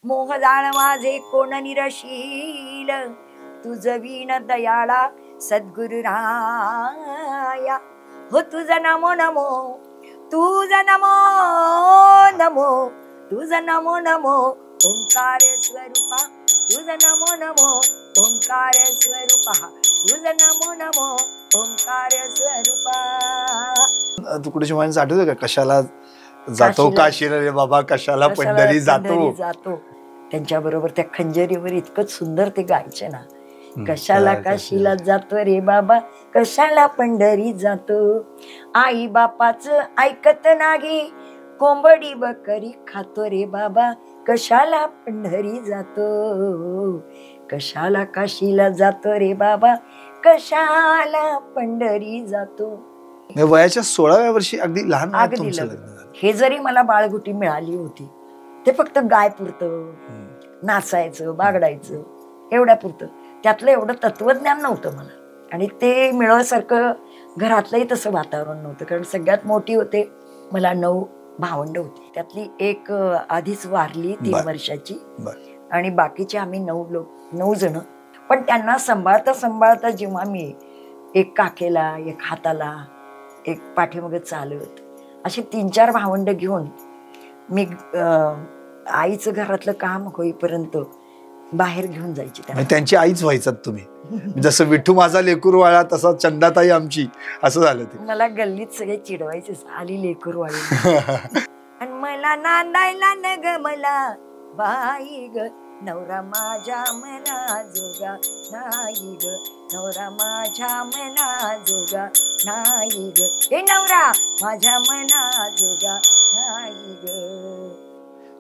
मोहदाळ माझे कोण निरशील, तुझ वीण दयाळा सद्गुरु राया. हो तुझ नमो नमो, तुझ नमो नमो, तुझ नमो नमो ओंकार स्वरूपा, तुझ नमो नमो ओंकार स्वरूपा, तुझ नमो नमो ओंकार स्वरूपा. तुकडोजी महाराज आठवतं का, कशाला जातो काशीला रे बाबा, कशाला पंढरी जातो. त्यांच्या बरोबर त्या खंजरीवर इतकं सुंदर ते गायचे ना. कशाला काशीला जातो रे बाबा, कशाला पंढरी जातो. आई बापाच ऐकत नाही, कोंबडी बकरी खातो रे बाबा, कशाला पंढरी जातो. कशाला काशीला जातो रे बाबा, कशाला पंढरी जातो. वयाच्या 16व्या वर्षी अगदी लहान हे जरी मला बाळगुटी मिळाली होती, ते फक्त गाय पुरतं, नाचायचं बागडायचं एवढ्या पुरतं. त्यातलं एवढं तत्वज्ञान नव्हतं मला, आणि ते मिळवण्यासारखं घरातलंही तसं वातावरण नव्हतं. कारण सगळ्यात मोठी होते, मला 9 भावंड होती. त्यातली एक आधीच वारली 3 वर्षाची, आणि बाकीचे आम्ही 9 जण. पण त्यांना सांभाळता सांभाळता जेव्हा मी एक काकेला, एक हाताला, एक पाठीमागे चालत, असे 3-4 भावंड घेऊन मी आईचं घरातलं काम होईपर्यंत बाहेर घेऊन जायची. त्यांची आईच व्हायचात तुम्ही. जसं विठू माझा लेकूरवाळा तसा चंदाताई आमची, असं झालं ते. मला गल्लीत सगळे चिडवायचे, आली लेकूरवाळी. आणि मला नांदायला न ग मला बाई ग, नवरा माझ्या मना जोगा नाही ग, नवरा माझ्या मना जोगा नाही ग, हे नवरा माझ्या मना जोगा नाही ग.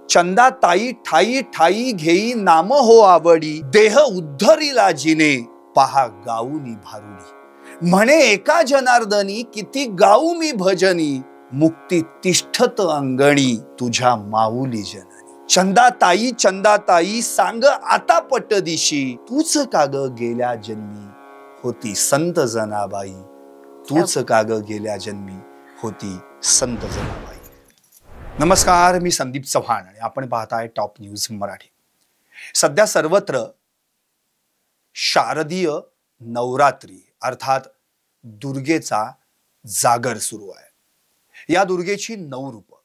चंदा ताई ठाई ठाई घेई नाम हो आवडी, देह उद्धरिला जिने पहा गाऊनी भारुडी. म्हणे एका जनार्दनी किती गाऊ मी भजनी, मुक्ती तिष्ठत अंगणी तुझ्या माऊली जननी. चंदा ताई सांग आता पटदिशी, तूच का ग गेल्या जन्मी होती संत जनाबाई, तूच का ग गेल्या जन्मी होती संत जनाबाई. नमस्कार, मी संदीप चव्हाण आणि आपण पाहताय टॉप न्यूज मराठी. सध्या सर्वत्र शारदीय नवरात्री अर्थात दुर्गेचा जागर सुरू आहे. या दुर्गेची 9 रूप,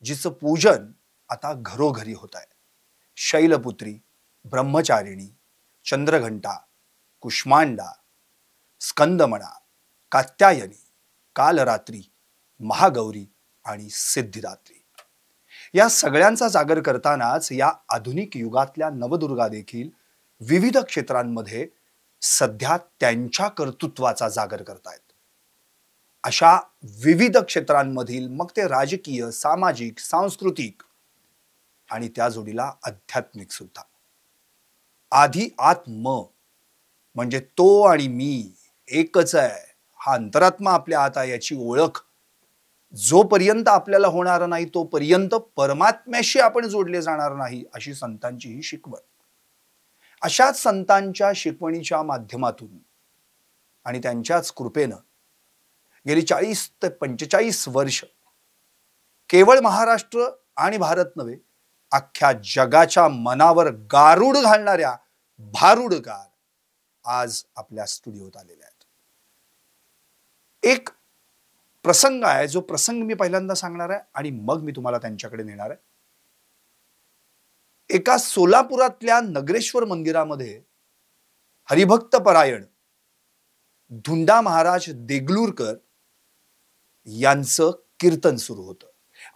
जिचं पूजन आता घरोघरी होत आहे. शैलपुत्री, ब्रह्मचारिणी, चंद्रघंटा, कुष्मांडा, स्कंदमणा, कात्यायनी, कालरात्री, महागौरी आणि सिद्धिदात्री. या सगळ्यांचा जागर करतानाच या आधुनिक युगातल्या नवदुर्गा देखील विविध क्षेत्रांमध्ये सध्या त्यांच्या कर्तृत्वाचा जागर करतायत. अशा विविध क्षेत्रांमधील, मग ते राजकीय, सामाजिक, सांस्कृतिक आणि त्या जोडीला आध्यात्मिक सुद्धा. आधी आत्म म्हणजे तो आणि मी एकच आहे, हा अंतरात्मा आपल्या आत आहे, याची ओळख जोपर्यंत आपल्याला होणार नाही तोपर्यंत परमात्म्याशी आपण जोडले जाणार नाही, अशी संतांची ही शिकवण. अशाच संतांच्या शिकवणीच्या माध्यमातून आणि त्यांच्याच कृपेनं गेली 40 ते 45 वर्ष केवळ महाराष्ट्र आणि भारत नव्हे, अख्ख्या जगाच्या मनावर गारुड घालणाऱ्या भारुडकार आज आपल्या स्टुडिओत आलेल्या आहेत. एक प्रसंग आहे, जो प्रसंग मी पहिल्यांदा सांगणार आहे आणि मग मी तुम्हाला त्यांच्याकडे नेणार आहे. एका सोलापुरातल्या नगरेश्वर मंदिरामध्ये हरिभक्त परायण धुंडा महाराज देगलूरकर यांचं कीर्तन सुरू होतं.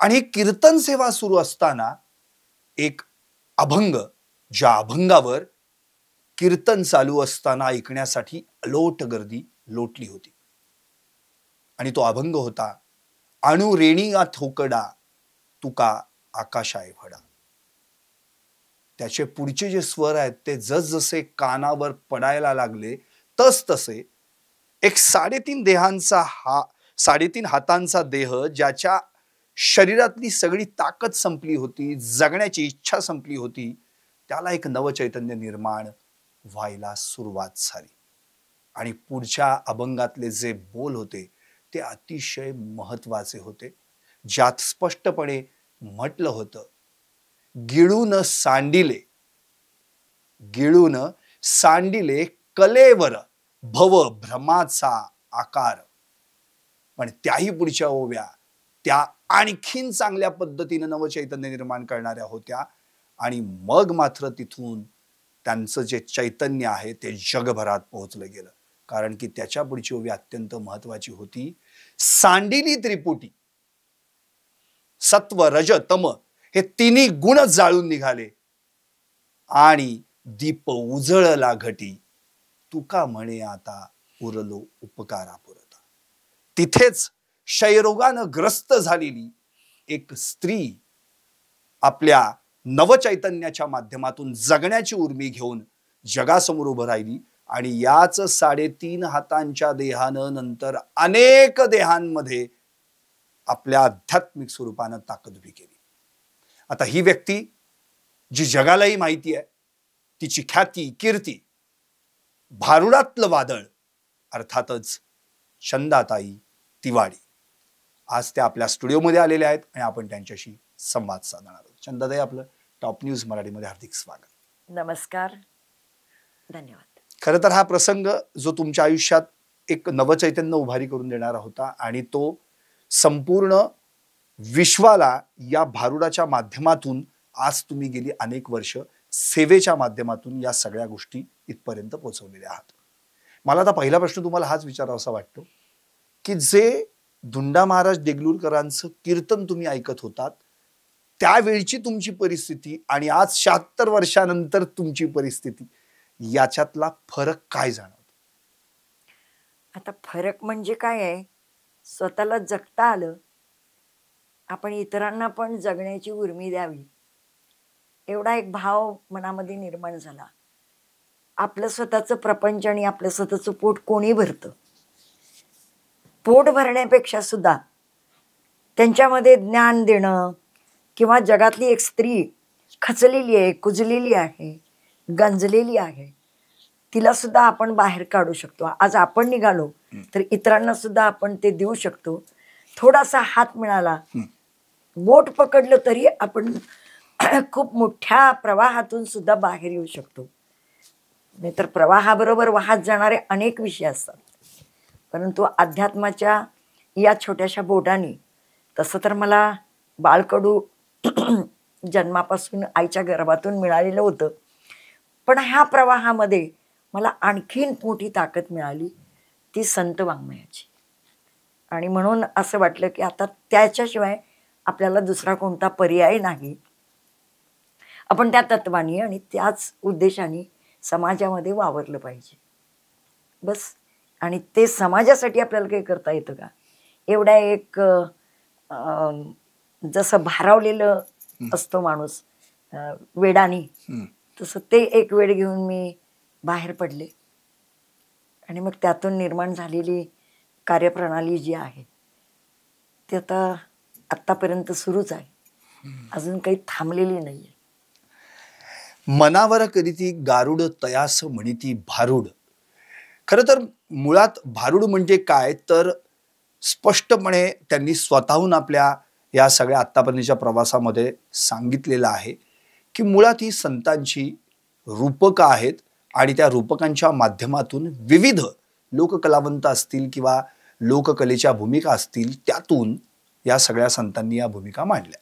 आणि कीर्तन सेवा सुरू असताना एक अभंग, ज्या अभंगावर कीर्तन चालू असताना ऐकण्यासाठी अलोट गर्दी लोटली होती. आणि तो अभंग होता, अणु रेणिया थोकडा तुका आकाशाय भडा. त्याचे पुढचे जे स्वर आहेत ते जसजसे कानावर पडायला लागले तसतसे एक 3.5 हातांचा देह, ज्याच्या शरीरातली सगळी ताकद संपली होती, जगण्याची इच्छा संपली होती, त्याला एक नवचैतन्य निर्माण व्हायला सुरुवात झाली. आणि पुढच्या अभंगातले जे बोल होते ते अतिशय महत्वाचे होते, ज्यात स्पष्टपणे म्हटलं होतं गिळून सांडिले, गिळून सांडिले कलेवर भव भ्रमाचा आकार. पण त्याही पुढच्या ओव्या त्या आणखीन चांगल्या पद्धतीने नवचैतन्य निर्माण करणाऱ्या होत्या. आणि मग मात्र तिथून त्यांचं जे चैतन्य आहे ते जगभरात पोहोचलं गेलं. कारण की त्याच्या पुढची ओवी अत्यंत महत्वाची होती. सांडिली त्रिपुटी, सत्व रज तम हे तिन्ही गुण जाळून निघाले आणि दीप उजळला घटी, तुका म्हणे आता उरलो उपकारा पुरता. तिथेच क्षयरोगानं ग्रस्त झालेली एक स्त्री आपल्या नवचैतन्याच्या माध्यमातून जगण्याची उर्मी घेऊन जगासमोर उभं राहिली. आणि याच 3.5 हातांच्या देहानं नंतर अनेक देहांमध्ये आपल्या आध्यात्मिक स्वरूपानं ताकद उभी केली. आता ही व्यक्ती जी जगालाही माहिती आहे, तिची ख्याती कीर्ती, भारुडातलं वादळ अर्थातच चंदाताई तिवाडी. आज त्या आपल्या स्टुडिओमध्ये आलेल्या आहेत आणि आपण त्यांच्याशी संवाद साधणार आहोत. चंदाताई, आपलं टॉप न्यूज मराठीमध्ये हार्दिक स्वागत. नमस्कार, धन्यवाद. खरं तर हा प्रसंग जो तुमच्या आयुष्यात एक नवचैतन्य उभारी करून देणारा होता आणि तो संपूर्ण विश्वाला या भारुडाच्या माध्यमातून आज तुम्ही गेली अनेक वर्ष सेवेच्या माध्यमातून या सगळ्या गोष्टी इथपर्यंत पोहोचवलेल्या आहात. मला आता पहिला प्रश्न तुम्हाला हाच विचारावासा वाटतो की जे धुंडा महाराज देगलूरकरांचं कीर्तन तुम्ही ऐकत होतात त्यावेळची तुमची परिस्थिती आणि आज 76 वर्षानंतर तुमची परिस्थिती, याच्यातला फरक काय जाणवतो? आता फरक म्हणजे काय आहे, स्वतःला जगता आलं, आपण इतरांना पण जगण्याची उर्मी द्यावी, एवढा एक भाव मनामध्ये निर्माण झाला. आपलं स्वतःचं प्रपंच आणि आपलं स्वतःचं पोट कोणी भरतं? पोट भरण्यापेक्षा सुद्धा त्यांच्यामध्ये ज्ञान देणं, किंवा जगातली एक स्त्री खचलेली आहे, कुजलेली आहे, गंजलेली आहे, तिला सुद्धा आपण बाहेर काढू शकतो. आज आपण निघालो तर इतरांना सुद्धा आपण ते देऊ शकतो. थोडासा हात मिळाला, बोट पकडलं तरी आपण खूप मोठ्या प्रवाहातून सुद्धा बाहेर येऊ शकतो. नाहीतर प्रवाहाबरोबर वाहत जाणारे अनेक विषय असतात, परंतु अध्यात्माच्या या छोट्याशा बोटाने, तसं तर मला बाळकडू जन्मापासून आईच्या गर्भातून मिळालेलं होतं, पण ह्या प्रवाहामध्ये मला आणखीन मोठी ताकद मिळाली, ती संत वाङ्मयाची. आणि म्हणून असं वाटलं की आता त्याच्याशिवाय आपल्याला दुसरा कोणता पर्याय नाही. आपण त्या तत्वानी आणि त्याच उद्देशाने समाजामध्ये वावरलं पाहिजे, बस. आणि ते समाजासाठी आपल्याला काही करता येतं का? एवढ्या एक जसं भारावलेलं असतो माणूस वेडानी, तसं ते एक वेळ घेऊन मी बाहेर पडले. आणि मग त्यातून निर्माण झालेली कार्यप्रणाली जी आहे ती आत्तापर्यंत सुरूच आहे, अजून काही थांबलेली नाही आहे. मनावर करीती गारुड तयास म्हणिती भारुड. खरं तर मुळात भारुड म्हणजे काय तर स्पष्टपणे त्यांनी स्वतःहून आपल्या या सगळ्या आत्तापर्यंतच्या प्रवासामध्ये सांगितलेलं आहे की मुळात ही संतांची रूपकं आहेत आणि त्या रूपकांच्या माध्यमातून विविध लोककलावंत असतील किंवा लोककलेच्या भूमिका असतील, त्यातून या सगळ्या संतांनी या भूमिका मांडल्या.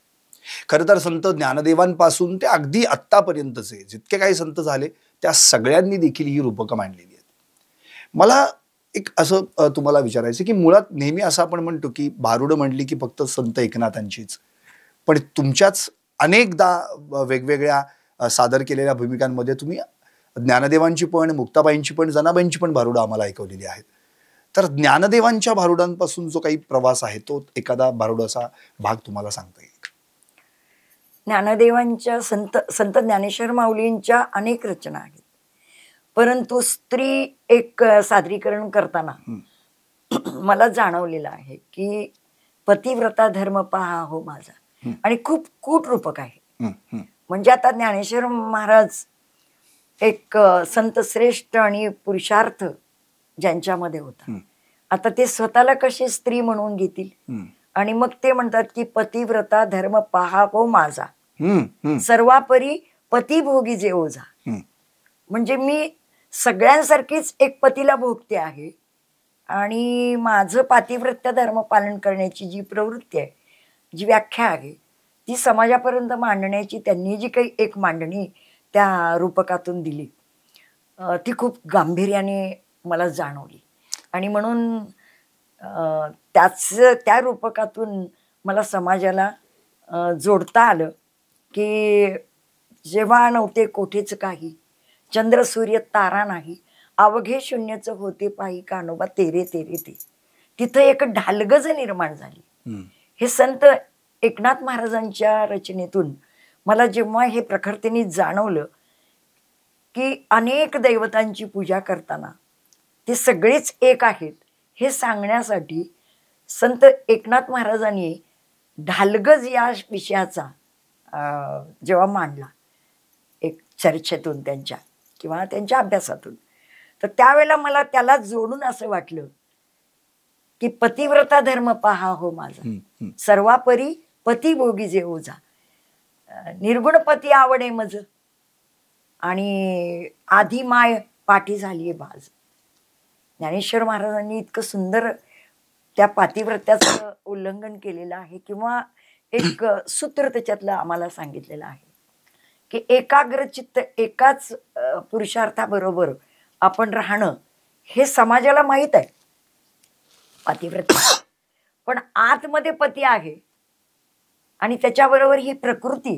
खरं तर संत ज्ञानदेवांपासून ते अगदी आत्तापर्यंतचे जितके काही संत झाले त्या सगळ्यांनी देखील ही रूपकं मांडलेली आहेत. मला एक असं तुम्हाला विचारायचं की मुळात नेहमी असं आपण म्हणतो की भारुड म्हणली की फक्त संत एकनाथांचीच, पण तुमच्याच अनेकदा वेगवेगळ्या सादर केलेल्या भूमिकांमध्ये तुम्ही ज्ञानदेवांची पण, मुक्ताबाईंची पण, जनाबाईंची पण भारुडं आम्हाला ऐकवलेली आहेत. तर ज्ञानदेवांच्या भारुडांपासून जो काही प्रवास आहे तो एखादा भारुडाचा भाग तुम्हाला सांगता येईल? ज्ञानदेवांच्या संत ज्ञानेश्वर माऊलींच्या अनेक रचना आहेत, परंतु स्त्री एक सादरीकरण करताना मला जाणवलेलं आहे की पतिव्रता धर्म पहा हो माझा, आणि खूप कूट रूपक आहे. म्हणजे आता ज्ञानेश्वर महाराज एक संत श्रेष्ठ आणि पुरुषार्थ ज्यांच्यामध्ये होता, आता ते स्वतःला कशी स्त्री म्हणून घेतील आणि मग ते म्हणतात की पतिव्रता धर्म पहा हो माझा. सर्वापरी पतिभोगी जे ओझा. म्हणजे मी सगळ्यांसारखीच एक पतीला भोगते आहे आणि माझं पातिव्रत्य धर्म पालन करण्याची जी प्रवृत्ती आहे, जी व्याख्या आहे, ती समाजापर्यंत मांडण्याची त्यांनी जी काही एक मांडणी त्या रूपकातून दिली, ती खूप गांभीर्याने मला जाणवली. आणि म्हणून त्या रूपकातून मला समाजाला जोडता आलं की जेव्हा नव्हते कोठेच काही, चंद्र सूर्य तारा नाही, अवघे शून्यच होते पाही कानोबा तेरे तेरे ते. तिथं एक ढालगज निर्माण झाली. हे संत एकनाथ महाराजांच्या रचनेतून मला जेव्हा हे प्रखरतेने जाणवलं की अनेक दैवतांची पूजा करताना ते सगळेच एक आहेत, हे सांगण्यासाठी संत एकनाथ महाराजांनी ढालगज या विषयाचा जेव्हा मांडला एक चर्चेतून त्यांच्या किंवा त्यांच्या अभ्यासातून, तर त्यावेळेला मला त्याला जोडून असं वाटलं की पतिव्रता धर्म पहा हो माझा, सर्वापरी पतिभोगी जे ओझा, निर्गुण पती आवडे मज, आणि आधी माय पाठी झालीये बाज. ज्ञानेश्वर महाराजांनी इतकं सुंदर त्या पातिव्रत्याचं उल्लंघन केलेलं आहे, किंवा एक सूत्र त्याच्यातलं आम्हाला सांगितलेलं आहे की एकाग्रचित्त एकाच पुरुषार्थाबरोबर आपण राहणं हे समाजाला माहीत आहे पातिव्रत्य, पण आतमध्ये पती आहे आणि त्याच्याबरोबर ही प्रकृती,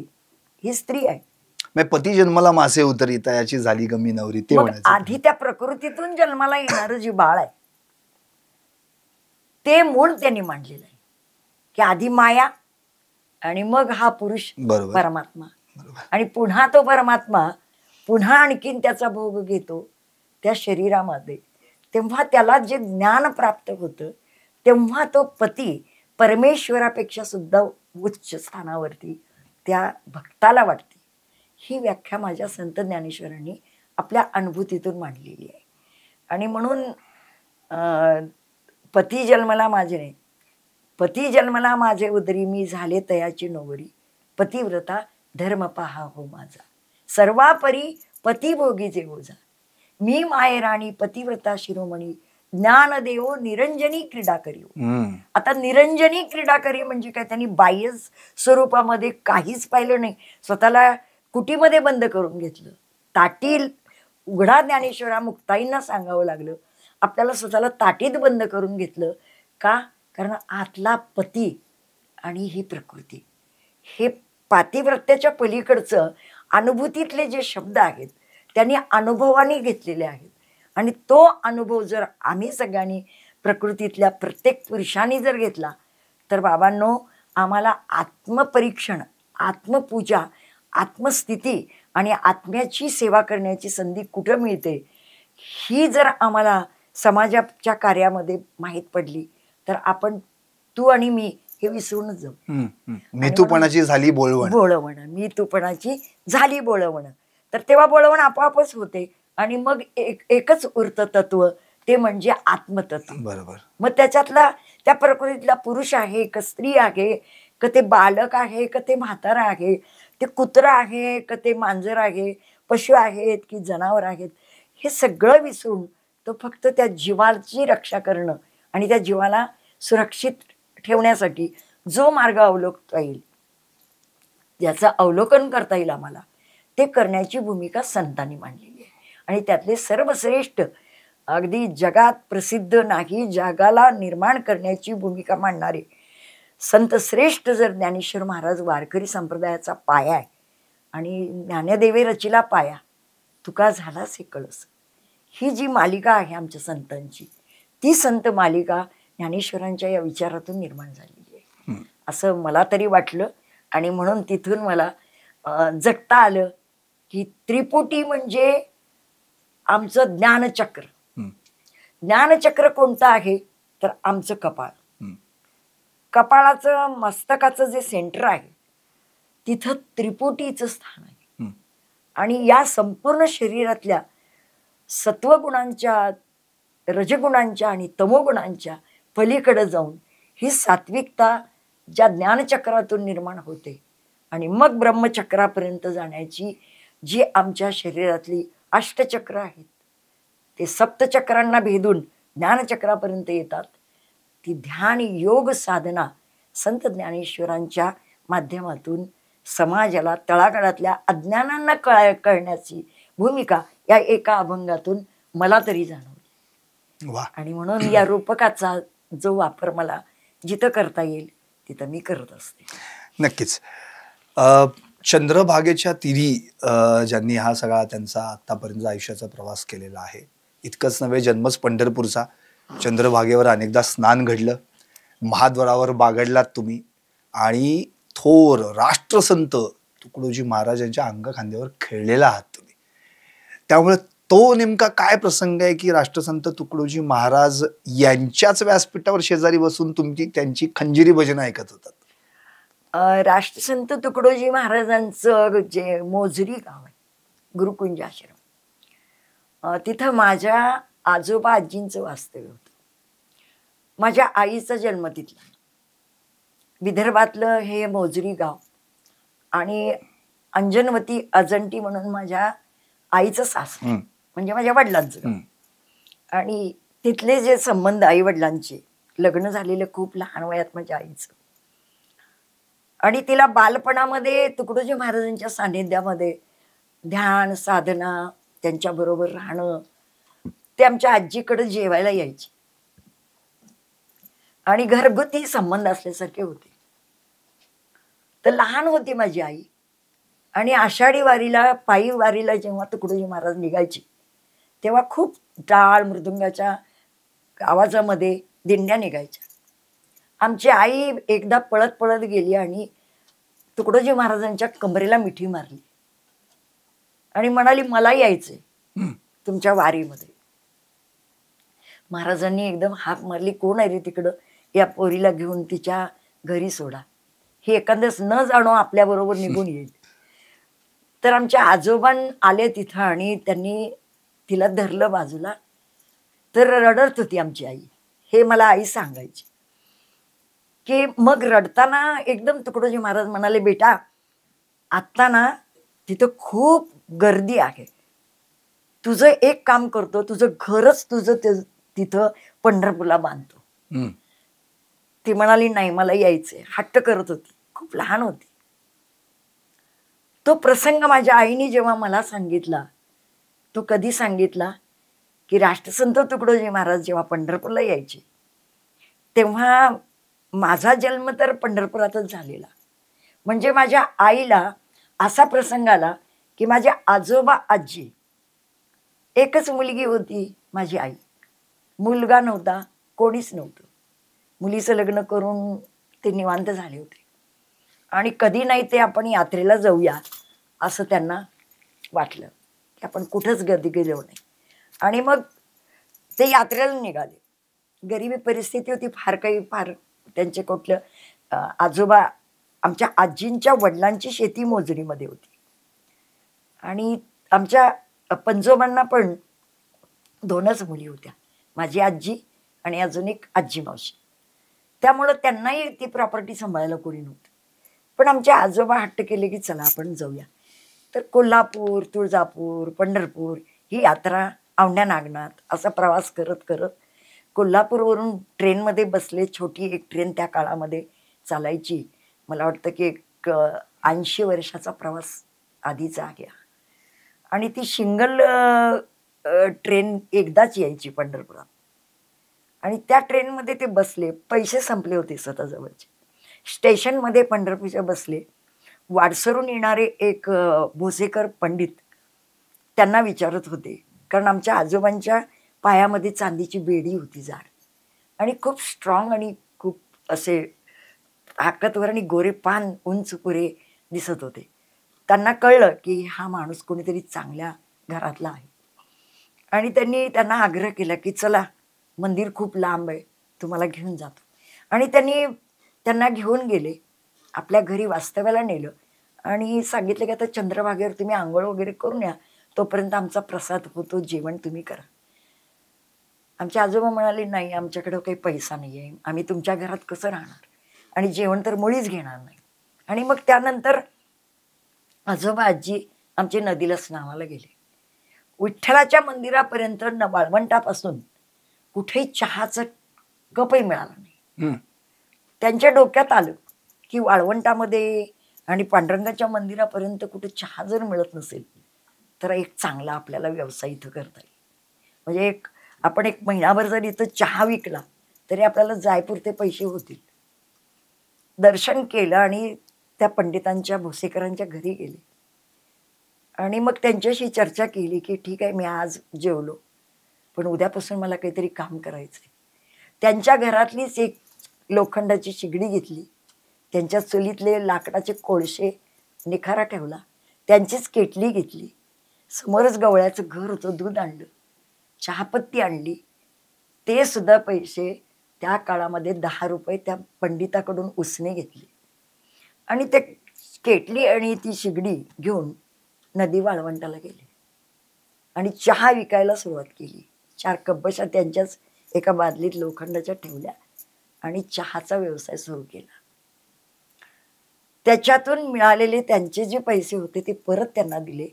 ही स्त्री आहे. पती जन्माला मासे उतरिता याची झाली गमी नवरी. ते आधी त्या प्रकृतीतून जन्माला येणारं जे बाळ आहे ते मूळ त्यांनी मांडलेलं आहे की आधी माया आणि मग हा पुरुष परमात्मा, आणि पुन्हा तो परमात्मा पुन्हा आणखीन त्याचा भोग घेतो त्या शरीरामध्ये. तेव्हा त्याला जे ज्ञान प्राप्त होतं तेव्हा तो पती परमेश्वरापेक्षा सुद्धा उच्च स्थानावरती त्या भक्ताला वाटते. ही व्याख्या माझ्या संत ज्ञानेश्वरांनी आपल्या अनुभूतीतून मांडलेली आहे. आणि म्हणून पती जन्मला माझे नाही, पती जन्मला माझे उदरी, मी झाले तयाची नोवरी, पतिव्रता धर्म पहा हो माझा, सर्वापरी पतिभोगी जे ओझा, मी मायराणी पतिव्रता शिरोमणी, ज्ञानदेव निरंजनी क्रीडा करीव. आता निरंजनी क्रीडा करी म्हणजे काय, त्यांनी बाह्य स्वरूपामध्ये काहीच पाहिलं नाही, स्वतःला कुटीमध्ये बंद करून घेतलं. ताटी उघडा ज्ञानेश्वरा मुक्ताईंना सांगावं लागलं, आपल्याला स्वतःला ताटीत बंद करून घेतलं. का? कारण आतला पती आणि ही प्रकृती, हे पातिव्रत्याच्या पलीकडचं अनुभूतीतले जे शब्द आहेत त्यांनी अनुभवाने घेतलेले आहेत. आणि तो अनुभव जर आम्ही सगळ्यांनी प्रकृतीतल्या प्रत्येक पुरुषांनी जर घेतला तर बाबांनो, आम्हाला आत्मपरीक्षण, आत्मपूजा, आत्मस्थिती आणि आत्म्याची सेवा करण्याची संधी कुठं मिळते, ही जर आम्हाला समाजाच्या कार्यामध्ये माहीत पडली तर आपण, तू आणि मी, हे विसरूनच जाऊ. मी तूपणाची झाली बोळवण, मी तूपणाची झाली बोळवण. तर तेव्हा बोळवण आपोआपच होते आणि मग एकच उरतं तत्व, ते म्हणजे आत्मतत्व. बरोबर. मग त्याच्यातला त्या प्रकृतीतला पुरुष आहे का स्त्री आहे का ते बालक आहे का ते म्हातारा आहे, ते कुत्रा आहे का ते मांजर आहे, पशु आहेत की जनावर आहेत, हे सगळं विसरून तो फक्त त्या जीवाची रक्षा करणं आणि त्या जीवाला सुरक्षित ठेवण्यासाठी जो मार्ग अवलोकता येईल, ज्याचं अवलोकन करता येईल आम्हाला, ते करण्याची भूमिका संतांनी मांडलेली आहे. आणि त्यातले सर्वश्रेष्ठ, अगदी जगात प्रसिद्ध नाही, जगाला निर्माण करण्याची भूमिका मांडणारे संत श्रेष्ठ जर ज्ञानेश्वर महाराज वारकरी संप्रदायाचा पाया आहे. आणि ज्ञानदेवे रचिला पाया, तुका झालास हे कळस, ही जी मालिका आहे आमच्या संतांची, ती संत मालिका ज्ञानेश्वरांच्या या विचारातून निर्माण झालेली आहे असं मला तरी वाटलं. आणि म्हणून तिथून मला जगता आलं की त्रिपुटी म्हणजे आमचं ज्ञानचक्र. ज्ञानचक्र कोणतं आहे तर आमचं कपाळ. कपाळाचं, मस्तकाचं जे सेंटर आहे तिथं त्रिपुटीचं स्थान आहे. आणि या संपूर्ण शरीरातल्या सत्वगुणांच्या, रजगुणांच्या आणि तमोगुणांच्या पलीकडे जाऊन ही सात्विकता ज्या ज्ञानचक्रातून निर्माण होते आणि मग ब्रह्मचक्रापर्यंत जाण्याची जी आमच्या शरीरातली अष्टचक्र आहेत ते सप्तचक्रांना भेदून ज्ञानचक्रापर्यंत येतात. ती ध्यान योग साधना संत ज्ञानेश्वरांच्या माध्यमातून समाजाला तळागाळातल्या अज्ञानांना कळण्याची भूमिका या एका अभंगातून मला तरी जाणवली. वा. आणि म्हणून या रूपकाचा जो वापर मला जिथं करता येईल तिथं मी करत असते. नक्कीच. चंद्रभागेच्या तीरी ज्यांनी हा सगळा त्यांचा आतापर्यंत आयुष्याचा प्रवास केलेला आहे, इतकंच नव्हे जन्मच पंढरपूरचा, चंद्रभागेवर अनेकदा स्नान घडलं, महाद्वारावर बागडलात तुम्ही आणि थोर राष्ट्रसंत तुकडोजी महाराजांच्या अंगखांद्यावर खेळलेला आहात तुम्ही. त्यामुळे तो नेमका काय प्रसंग आहे की राष्ट्रसंत तुकडोजी महाराज यांच्याच व्यासपीठावर शेजारी बसून तुमची त्यांची खंजिरी भजनं ऐकत होतात? राष्ट्रसंत तुकडोजी महाराजांचं जे मोजरी गाव आहे गुरुकुंज आश्रम, तिथं माझ्या आजोबा आजींचं वास्तव्य होतं. माझ्या आईचा जन्म तिथला. विदर्भातलं हे मोजरी गाव आणि अंजनवती अजंटी म्हणून माझ्या आईचं सासर म्हणजे माझ्या वडिलांचं गाव. आणि तिथले जे संबंध आई वडिलांचे, लग्न झालेलं खूप लहान वयात माझ्या आईचं, आणि तिला बालपणामध्ये तुकडोजी महाराजांच्या सान्निध्यामध्ये ध्यान साधना त्यांच्याबरोबर राहणं, ते आमच्या आजीकडे जेवायला यायचे आणि घरगुती संबंध असल्यासारखे होते. तर लहान होती माझी आई आणि आषाढी वारीला पायी वारीला जेव्हा तुकडोजी महाराज निघायचे तेव्हा खूप टाळ मृदुंगाच्या आवाजामध्ये दिंड्या निघायच्या. आमची आई एकदा पळत पळत गेली आणि तुकडोजी महाराजांच्या कमरेला मिठी मारली आणि म्हणाली मला यायचंय तुमच्या वारीमध्ये. महाराजांनी एकदम हाक मारली, कोण आहे रे तिकडं, या पोरीला घेऊन तिच्या घरी सोडा, ही एखाद्याच न जाणो आपल्या बरोबर निघून येईल. तर आमच्या आजोबां आले तिथं आणि त्यांनी तिला धरलं बाजूला, तर रडत होती आमची आई. हे मला आई सांगायची की मग रडताना एकदम तुकडोजी महाराज म्हणाले, बेटा आत्ता ना तिथं खूप गर्दी आहे, तुझं एक काम करतो, तुझं घरच तुझं तिथं पंढरपूरला बांधतो. ती म्हणाली नाही मला यायचंय, हट्ट करत होती, खूप लहान होती. तो प्रसंग माझ्या आईने जेव्हा मला सांगितला, तो कधी सांगितला की राष्ट्रसंत तुकडोजी महाराज जेव्हा पंढरपूरला यायचे तेव्हा माझा जन्म तर पंढरपुरातच झालेला. म्हणजे माझ्या आईला असा प्रसंग आला की माझ्या आजोबा आजी, एकच मुलगी होती माझी आई, मुलगा नव्हता, कोणीच नव्हतं. मुलीचं लग्न करून ते निवांत झाले होते आणि कधी नाही ते आपण यात्रेला जाऊया असं त्यांना वाटलं की आपण कुठंच गर्दी गेलो नाही. आणि मग ते यात्रेला निघाले. गरिबी परिस्थिती होती, फार त्यांचे कुठलं आजोबा आमच्या आजींच्या वडिलांची शेती मोजरीमध्ये होती आणि आमच्या पंजोबांना पण 2च मुली होत्या, माझी आजी आणि अजून एक आजी मावशी. त्यामुळं त्यांनाही ती प्रॉपर्टी सांभाळायला कोणी नव्हतं. पण आमचे आजोबा हट्ट केले की चला आपण जाऊया. तर कोल्हापूर, तुळजापूर, पंढरपूर ही यात्रा औंढ्या नागनाथ असा प्रवास करत करत कोल्हापूरवरून ट्रेनमध्ये बसले. छोटी एक ट्रेन त्या काळामध्ये चालायची, मला वाटतं की एक 80 वर्षाचा प्रवास आधीचा आहे. आणि ती सिंगल ट्रेन एकदाच यायची पंढरपुरात आणि त्या ट्रेनमध्ये ते बसले. पैसे संपले होते स्वतःजवळचे. स्टेशनमध्ये पंढरपूरच्या बसले. वाडसरून येणारे एक भोसेकर पंडित त्यांना विचारत होते, कारण आमच्या आजोबांच्या पायामध्ये चांदीची बेडी होती जाड आणि खूप स्ट्रॉंग आणि खूप असे ताकदवर आणि गोरे पान उंच पुरे दिसत होते. त्यांना कळलं की हा माणूस कोणीतरी चांगल्या घरातला आहे आणि त्यांनी त्यांना आग्रह केला की चला मंदिर खूप लांब आहे, तुम्हाला घेऊन जातो. आणि त्यांना घेऊन गेले, आपल्या घरी वास्तव्याला नेलं आणि सांगितलं की आता चंद्रभागेवर तुम्ही आंघोळ वगैरे करून या, तोपर्यंत आमचा प्रसाद होतो, जेवण तुम्ही करा. आमचे आजोबा म्हणाले नाही, आमच्याकडे काही पैसा नाही आहे, आम्ही तुमच्या घरात कसं राहणार आणि जेवण तर मुळीच घेणार नाही. आणि मग त्यानंतर आजोबा आजी आमचे नदीला स्नानाला गेले. विठ्ठलाच्या मंदिरापर्यंत वाळवंटापासून कुठेही चहाचं कपही मिळाला नाही. त्यांच्या डोक्यात आलं की वाळवंटामध्ये आणि पांडुरंगाच्या मंदिरापर्यंत कुठे चहा जर मिळत नसेल तर एक चांगला आपल्याला व्यवसाय इथं करता येईल. म्हणजे आपण एक महिनाभर जर इथं चहा विकला तरी आपल्याला जायपुरते पैसे होतील. दर्शन केलं आणि त्या पंडितांच्या भोसेकरांच्या घरी गेले आणि मग त्यांच्याशी चर्चा केली की ठीक आहे, मी आज जेवलो पण उद्यापासून मला काहीतरी काम करायचंय. त्यांच्या घरातलीच एक लोखंडाची शिगडी घेतली, त्यांच्या चुलीतले लाकडाचे कोळशे निखारा ठेवला, त्यांचीच केटली घेतली, समोरच गवळ्याचं घर होतं, दूध आणलं, चहापत्ती आणली. ते सुद्धा पैसे त्या काळामध्ये 10 रुपये त्या पंडिताकडून उसने घेतले आणि ते केटली आणि ती शिगडी घेऊन नदी वाळवंटाला गेले आणि चहा विकायला सुरुवात केली. 4 कब्बशा त्यांच्याच एका बादलीत लोखंडाच्या ठेवल्या आणि चहाचा व्यवसाय सुरू केला. त्याच्यातून मिळालेले त्यांचे जे पैसे होते ते परत त्यांना दिले.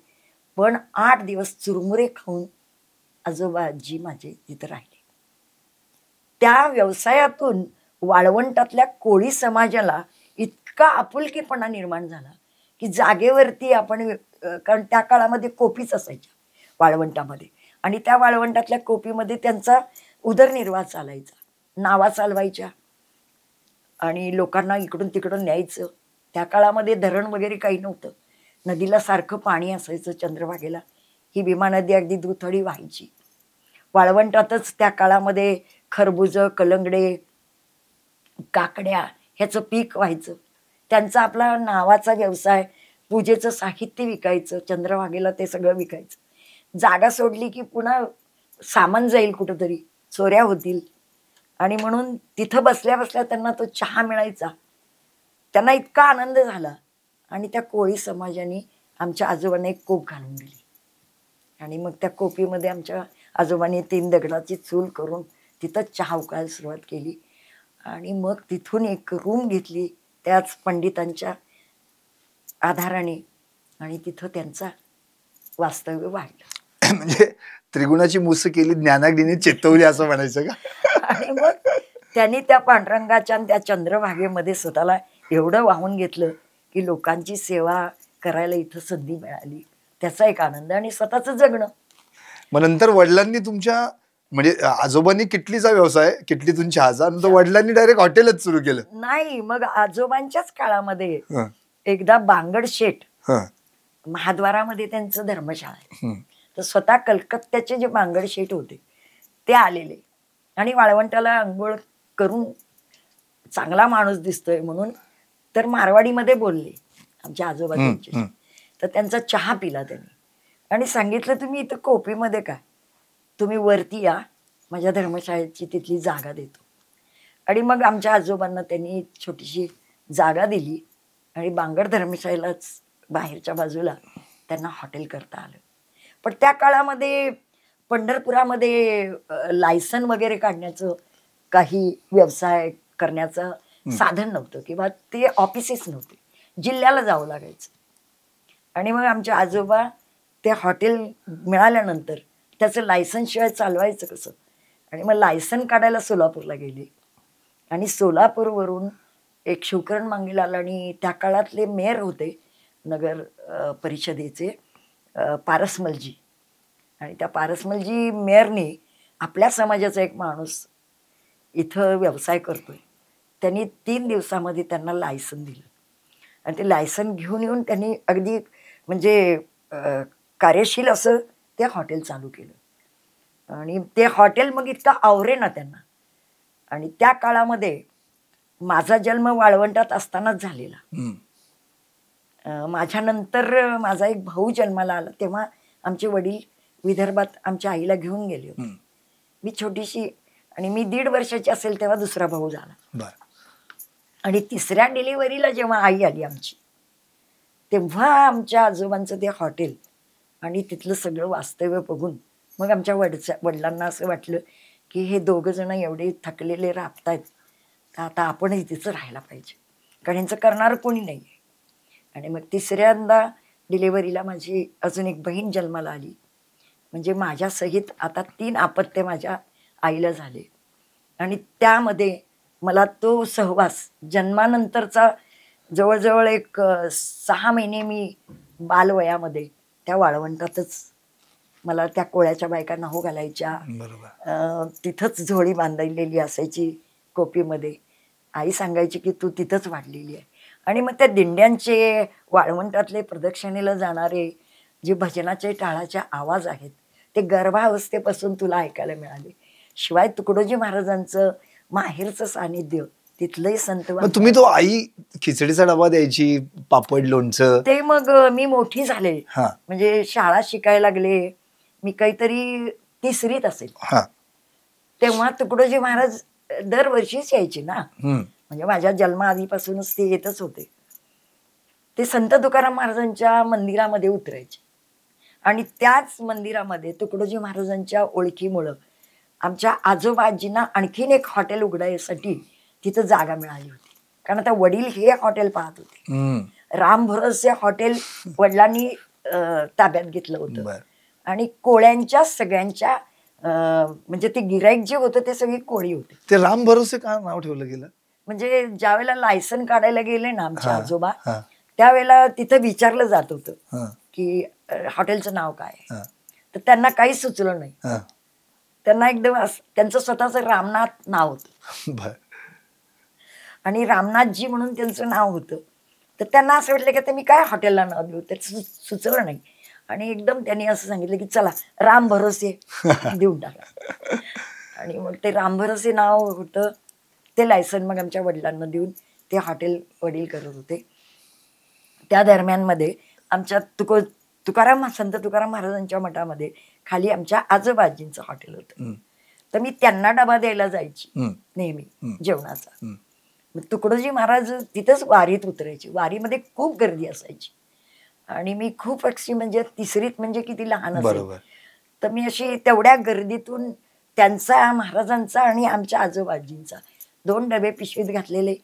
पण 8 दिवस चुरमुरे खाऊन आजोबा आजी माझे तिथं राहिले. त्या व्यवसायातून वाळवंटातल्या कोळी समाजाला इतका आपुलकीपणा निर्माण झाला की जागेवरती आपण, कारण त्या काळामध्ये कोपीच असायच्या वाळवंटामध्ये आणि त्या वाळवंटातल्या कोपीमध्ये त्यांचा उदरनिर्वाह चालायचा. नावा चालवायच्या आणि लोकांना इकडून तिकडून न्यायचं. त्या काळामध्ये धरण वगैरे काही नव्हतं, नदीला सारखं पाणी असायचं. चंद्रभागेला ही भीमा नदी अगदी दुथडी व्हायची. वाळवंटातच त्या काळामध्ये खरबुजं, कलंगडे, काकड्या ह्याचं पीक व्हायचं. त्यांचा आपला नावाचा व्यवसाय, पूजेचं साहित्य विकायचं, चंद्रभागेला ते सगळं विकायचं. जागा सोडली की पुन्हा सामान जाईल कुठंतरी, चोऱ्या होतील आणि म्हणून तिथं बसल्या बसल्या त्यांना तो चहा मिळायचा. त्यांना इतका आनंद झाला आणि त्या कोळी समाजाने आमच्या आजोबांना एक कोप घालून दिली आणि मग त्या कोपीमध्ये आमच्या आजोबांनी 3 दगडाची चूल करून तिथं चहा उकळायला सुरुवात केली आणि मग तिथून एक रूम घेतली त्याच पंडितांच्या आधाराने आणि तिथं त्यांचा वास्तव्य वाढलं. म्हणजे त्रिगुणाची मुस केली, ज्ञानाग्नीने चेतवली असं म्हणायचं का? आणि मग त्यांनी त्या पांडुरंगाच्या आणि त्या चंद्रभागेमध्ये स्वतःला एवढं वाहून घेतलं की लोकांची सेवा करायला इथं संधी मिळाली. त्याचा एक आनंद आणि स्वतःचं जगणं. मग नंतर वडिलांनी तुमच्या, म्हणजे आजोबांनी किटलीचा व्यवसाय, किटलीतून चहाचा, नंतर वडिलांनी डायरेक्ट हॉटेलच सुरू केलं? नाही, मग आजोबांच्याच काळामध्ये एकदा बांगड शेठ महाद्वारामध्ये त्यांचं धर्मशाळा आहे, तर स्वतः कलकत्त्याचे जे बांगड शेठ होते ते आलेले आणि वाळवंटाला अंघोळ करून चांगला माणूस दिसतोय म्हणून तर मारवाडीमध्ये बोलले आमच्या आजोबा त्यांच्याशी. तर त्यांचा चहा पिला त्यांनी आणि सांगितलं, तुम्ही इथं कोपीमध्ये काय, तुम्ही वरती या, माझ्या धर्मशाळेची तिथली जागा देतो. आणि मग आमच्या आजोबांना त्यांनी छोटीशी जागा दिली आणि बांगड धर्मशाळेलाच बाहेरच्या बाजूला त्यांना हॉटेल करता आलं. पण त्या काळामध्ये पंढरपुरामध्ये लायसन वगैरे काढण्याचं, काही व्यवसाय करण्याचं साधन नव्हतं किंवा ते ऑफिसेस नव्हते, जिल्ह्याला जावं लागायचं. आणि मग आमचे आजोबा ते हॉटेल मिळाल्यानंतर त्याचं लायसनशिवाय चालवायचं कसं, आणि मग लायसन काढायला सोलापूरला गेले आणि सोलापूरवरून एक शिवकरण मांगेलाल आणि त्या काळातले मेयर होते नगर परिषदेचे पारसमलजी, आणि त्या पारसमलजी मेयरने आपल्या समाजाचा एक माणूस इथं व्यवसाय करतोय, त्यांनी 3 दिवसामध्ये त्यांना लायसन दिलं आणि ते लायसन घेऊन येऊन त्यांनी अगदी म्हणजे कार्यशील असं ते हॉटेल चालू केलं आणि ते हॉटेल मग इतकं आवरे ना त्यांना. आणि त्या काळामध्ये माझा जन्म वाळवंटात असतानाच झालेला. माझ्यानंतर माझा एक भाऊ जन्माला आला तेव्हा आमचे वडील विदर्भात आमच्या आईला घेऊन गेले होते. मी छोटीशी आणि मी 1.5 वर्षाची असेल तेव्हा दुसरा भाऊ झाला. आणि 3ऱ्या डिलिव्हरीला जेव्हा आई आली आमची, तेव्हा आमच्या आजोबांचं ते हॉटेल आणि तिथलं सगळं वास्तव्य बघून मग आमच्या वडिलांना असं वाटलं की हे 2 जण एवढे थकलेले राबतायत, तर आता आपणही तिथं राहायला पाहिजे, कारण यांचं करणारं कोणी नाही आहे. आणि मग 3ऱ्यांदा डिलेव्हरीला माझी अजून एक बहीण जन्माला आली. म्हणजे माझ्या सहित आता 3 अपत्य माझ्या आईला झाले. आणि त्यामध्ये मला तो सहवास जन्मानंतरचा जवळजवळ एक 6 महिने मी बालवयामध्ये त्या वाळवंटातच मला त्या कोळ्याच्या बायका नाहू घालायच्या. तिथंच झोळी बांधलेली असायची कोपीमध्ये. आई सांगायची की तू तिथंच वाढलेली आहे. आणि मग त्या दिंड्यांचे वाळवंटातले प्रदक्षिणेला जाणारे जे भजनाचे टाळाचे आवाज आहेत ते गर्भावस्थेपासून तुला ऐकायला मिळाले. शिवाय तुकडोजी महाराजांचं माहेरचं सानिध्य तिथलंही संत. तुम्ही तो आई खिचडीचा डबा द्यायची, पापड लोणचं, ते मग मी मोठी झाले. म्हणजे शाळा शिकायला लागले. मी काहीतरी 3रीत असेल तेव्हा तुकडोजी महाराज दरवर्षीच यायचे ना. म्हणजे माझ्या जन्माआधीपासूनच ते येतच होते. ते संत तुकाराम महाराजांच्या मंदिरामध्ये उतरायचे. आणि त्याच मंदिरामध्ये तुकडोजी महाराजांच्या ओळखीमुळं आमच्या आजोबाजींना आणखीन एक हॉटेल उघडायसाठी तिथं जागा मिळाली होती. कारण आता वडील हे हॉटेल पाहत होते. राम भरोसे हॉटेल वडिलांनी ताब्यात घेतलं होतं. आणि कोळ्यांच्या सगळ्यांच्या म्हणजे ते गिराईक जे होतं ते सगळी कोळी होते. ते राम भरोसे का नाव ठेवलं गेलं? म्हणजे ज्यावेळेला लायसन काढायला गेले ना आमचे आजोबा त्यावेळेला तिथं विचारलं जात होतं की हॉटेलचं नाव काय. तर त्यांना काहीच सुचलं नाही. त्यांना एकदम त्यांचं स्वतःच रामनाथ नाव होतं. आणि रामनाथजी म्हणून त्यांचं नाव होतं. तर त्यांना असं वाटलं की आता मी काय हॉटेलला नाव देऊ, त्याचं सुचलं नाही. आणि एकदम त्यांनी असं सांगितलं की चला राम भरोसे देऊन टाका. आणि मग ते राम भरोसे नाव होतं. ते लायसन मग आमच्या वडिलांना देऊन ते हॉटेल वडील करत होते. त्या दरम्यानमध्ये आमच्या संत तुकाराम महाराजांच्या मठामध्ये खाली आमच्या आजोबाजींचं हॉटेल होतं. तर मी त्यांना डबा द्यायला जायची नेहमी जेवणाचा. मग तुकडोजी महाराज तिथंच वारीत उतरायचे. वारीमध्ये खूप गर्दी असायची. आणि मी खूप अशी म्हणजे 3रीत म्हणजे किती लहान असेल तर मी अशी तेवढ्या गर्दीतून त्यांचा महाराजांचा आणि आमच्या आजोबाजींचा 2 डबे पिशवीत घातलेले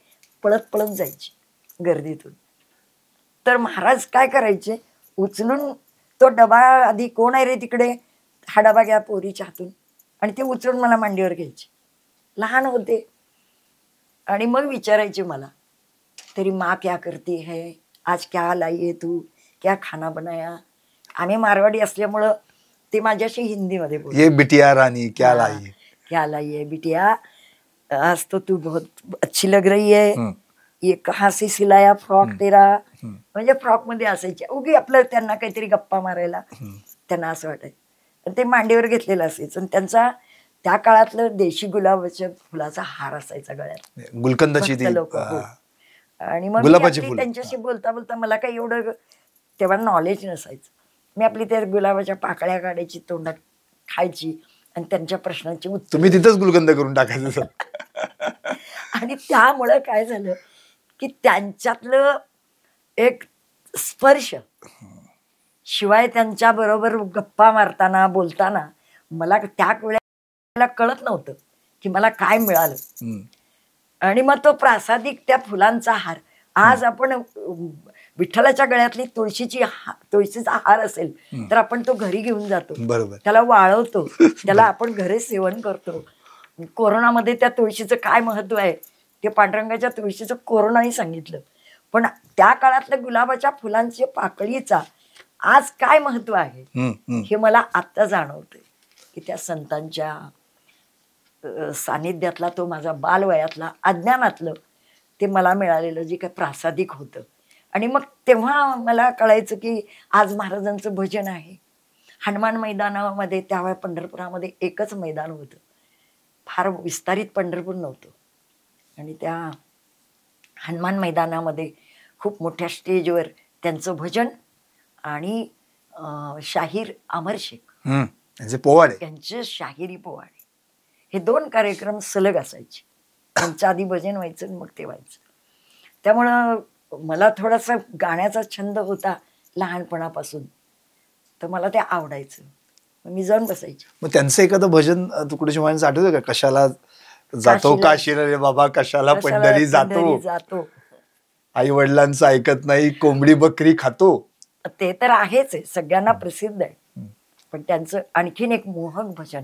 पळत पळत जायचे गर्दीतून. तर महाराज काय करायचे, उचलून तो डबा, आधी कोण आहे रे तिकडे, हा डबा घ्या पोरीच्या हातून, आणि ते उचलून मला मांडीवर घ्यायचे. लहान होते. आणि मग विचारायचे मला, तेरी माँ क्या करती है, आज क्या लाई है तू, क्या खाना बनाया. आम्ही मारवाडी असल्यामुळं ते माझ्याशी हिंदीमध्ये बोलले. ये बिटिया रानी क्या लाई, क्या लाई है बिटिया, आज तो तू बहुत अच्छी लग रही है, ये कहाँ से सिलाया फ्रॉक तेरा. म्हणजे फ्रॉक मध्ये असायचे. उगी आपलं त्यांना काहीतरी गप्पा मारायला त्यांना असं वाटायचं. ते मांडीवर घेतलेलं असायचं. आणि त्यांचा त्या काळातलं देशी गुलाबाच्या फुलाचा हार असायचा गळ्यात, गुलकंदाची लोक. आणि मग त्यांच्याशी बोलता बोलता मला काही एवढं तेव्हा नॉलेज नसायचं. मी आपली त्या गुलाबाच्या पाकळ्या काढायची, तोंडात खायची आणि त्यांच्या प्रश्नांची उत्तर. तुम्ही तिथंच गुलकंद करून टाकायचं. आणि त्यामुळं काय झालं की त्यांच्यातलं एक स्पर्श, शिवाय त्यांच्या बरोबर गप्पा मारताना बोलताना मला त्या वेळेला कळत नव्हतं की मला काय मिळालं. आणि मग तो प्रासादिक त्या फुलांचा हार, आज आपण विठ्ठलाच्या गळ्यातली तुळशीचा हार असेल तर आपण तो घरी घेऊन जातो, त्याला वाळवतो, त्याला आपण घरी सेवन करतो. कोरोनामध्ये त्या तुळशीचं काय महत्व आहे ते पांडुरंगाच्या तुळशीचं कोरोनाही सांगितलं. पण त्या काळातल्या गुलाबाच्या फुलांच्या पाकळीचा आज काय महत्व आहे हे मला आत्ता जाणवतंय की त्या संतांच्या सानिध्यातला तो माझा बालवयातला अज्ञानातलं ते मला मिळालेलं जे काही प्रासादिक होतं. आणि मग तेव्हा मला कळायचं की आज महाराजांचं भजन आहे. हनुमान मैदानामध्ये त्यावेळेला पंढरपुरामध्ये एकच मैदान होतं, फार विस्तारित पंढरपूर नव्हतं. आणि त्या हनुमान मैदानामध्ये खूप मोठ्या स्टेजवर त्यांचं भजन आणि शाहीर अमर शेख यांचे शाहिरी पोवाडे हे 2 कार्यक्रम सलग असायचे. त्यांच्या आधी भजन व्हायचं मग ते व्हायचं. त्यामुळं मला थोडासा गाण्याचा छंद होता लहानपणापासून, तर मला ते आवडायचं. मी जाऊन बसायचे. मग त्यांचं एखादं भजन तुकडोजी महाराजांचं आठवतं का? कशाला जातो काशीला रे बाबा, कशाला पंढरी जातो, आई वडिलांचं ऐकत नाही, कोंबडी बकरी खातो. ते तर आहेच आहे, सगळ्यांना प्रसिद्ध आहे. पण त्यांचं आणखीन एक मोहक भजन,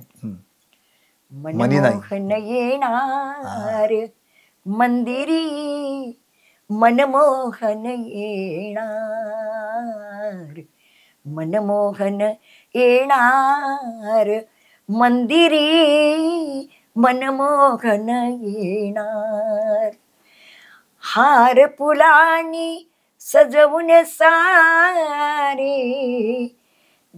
मनी नाही. मनमोहन येणार मंदिरी, मनमोहन येणार, मनमोहन येणार मंदिरी, मनमोहन येणार. हार फुलांनी सजवून सारे,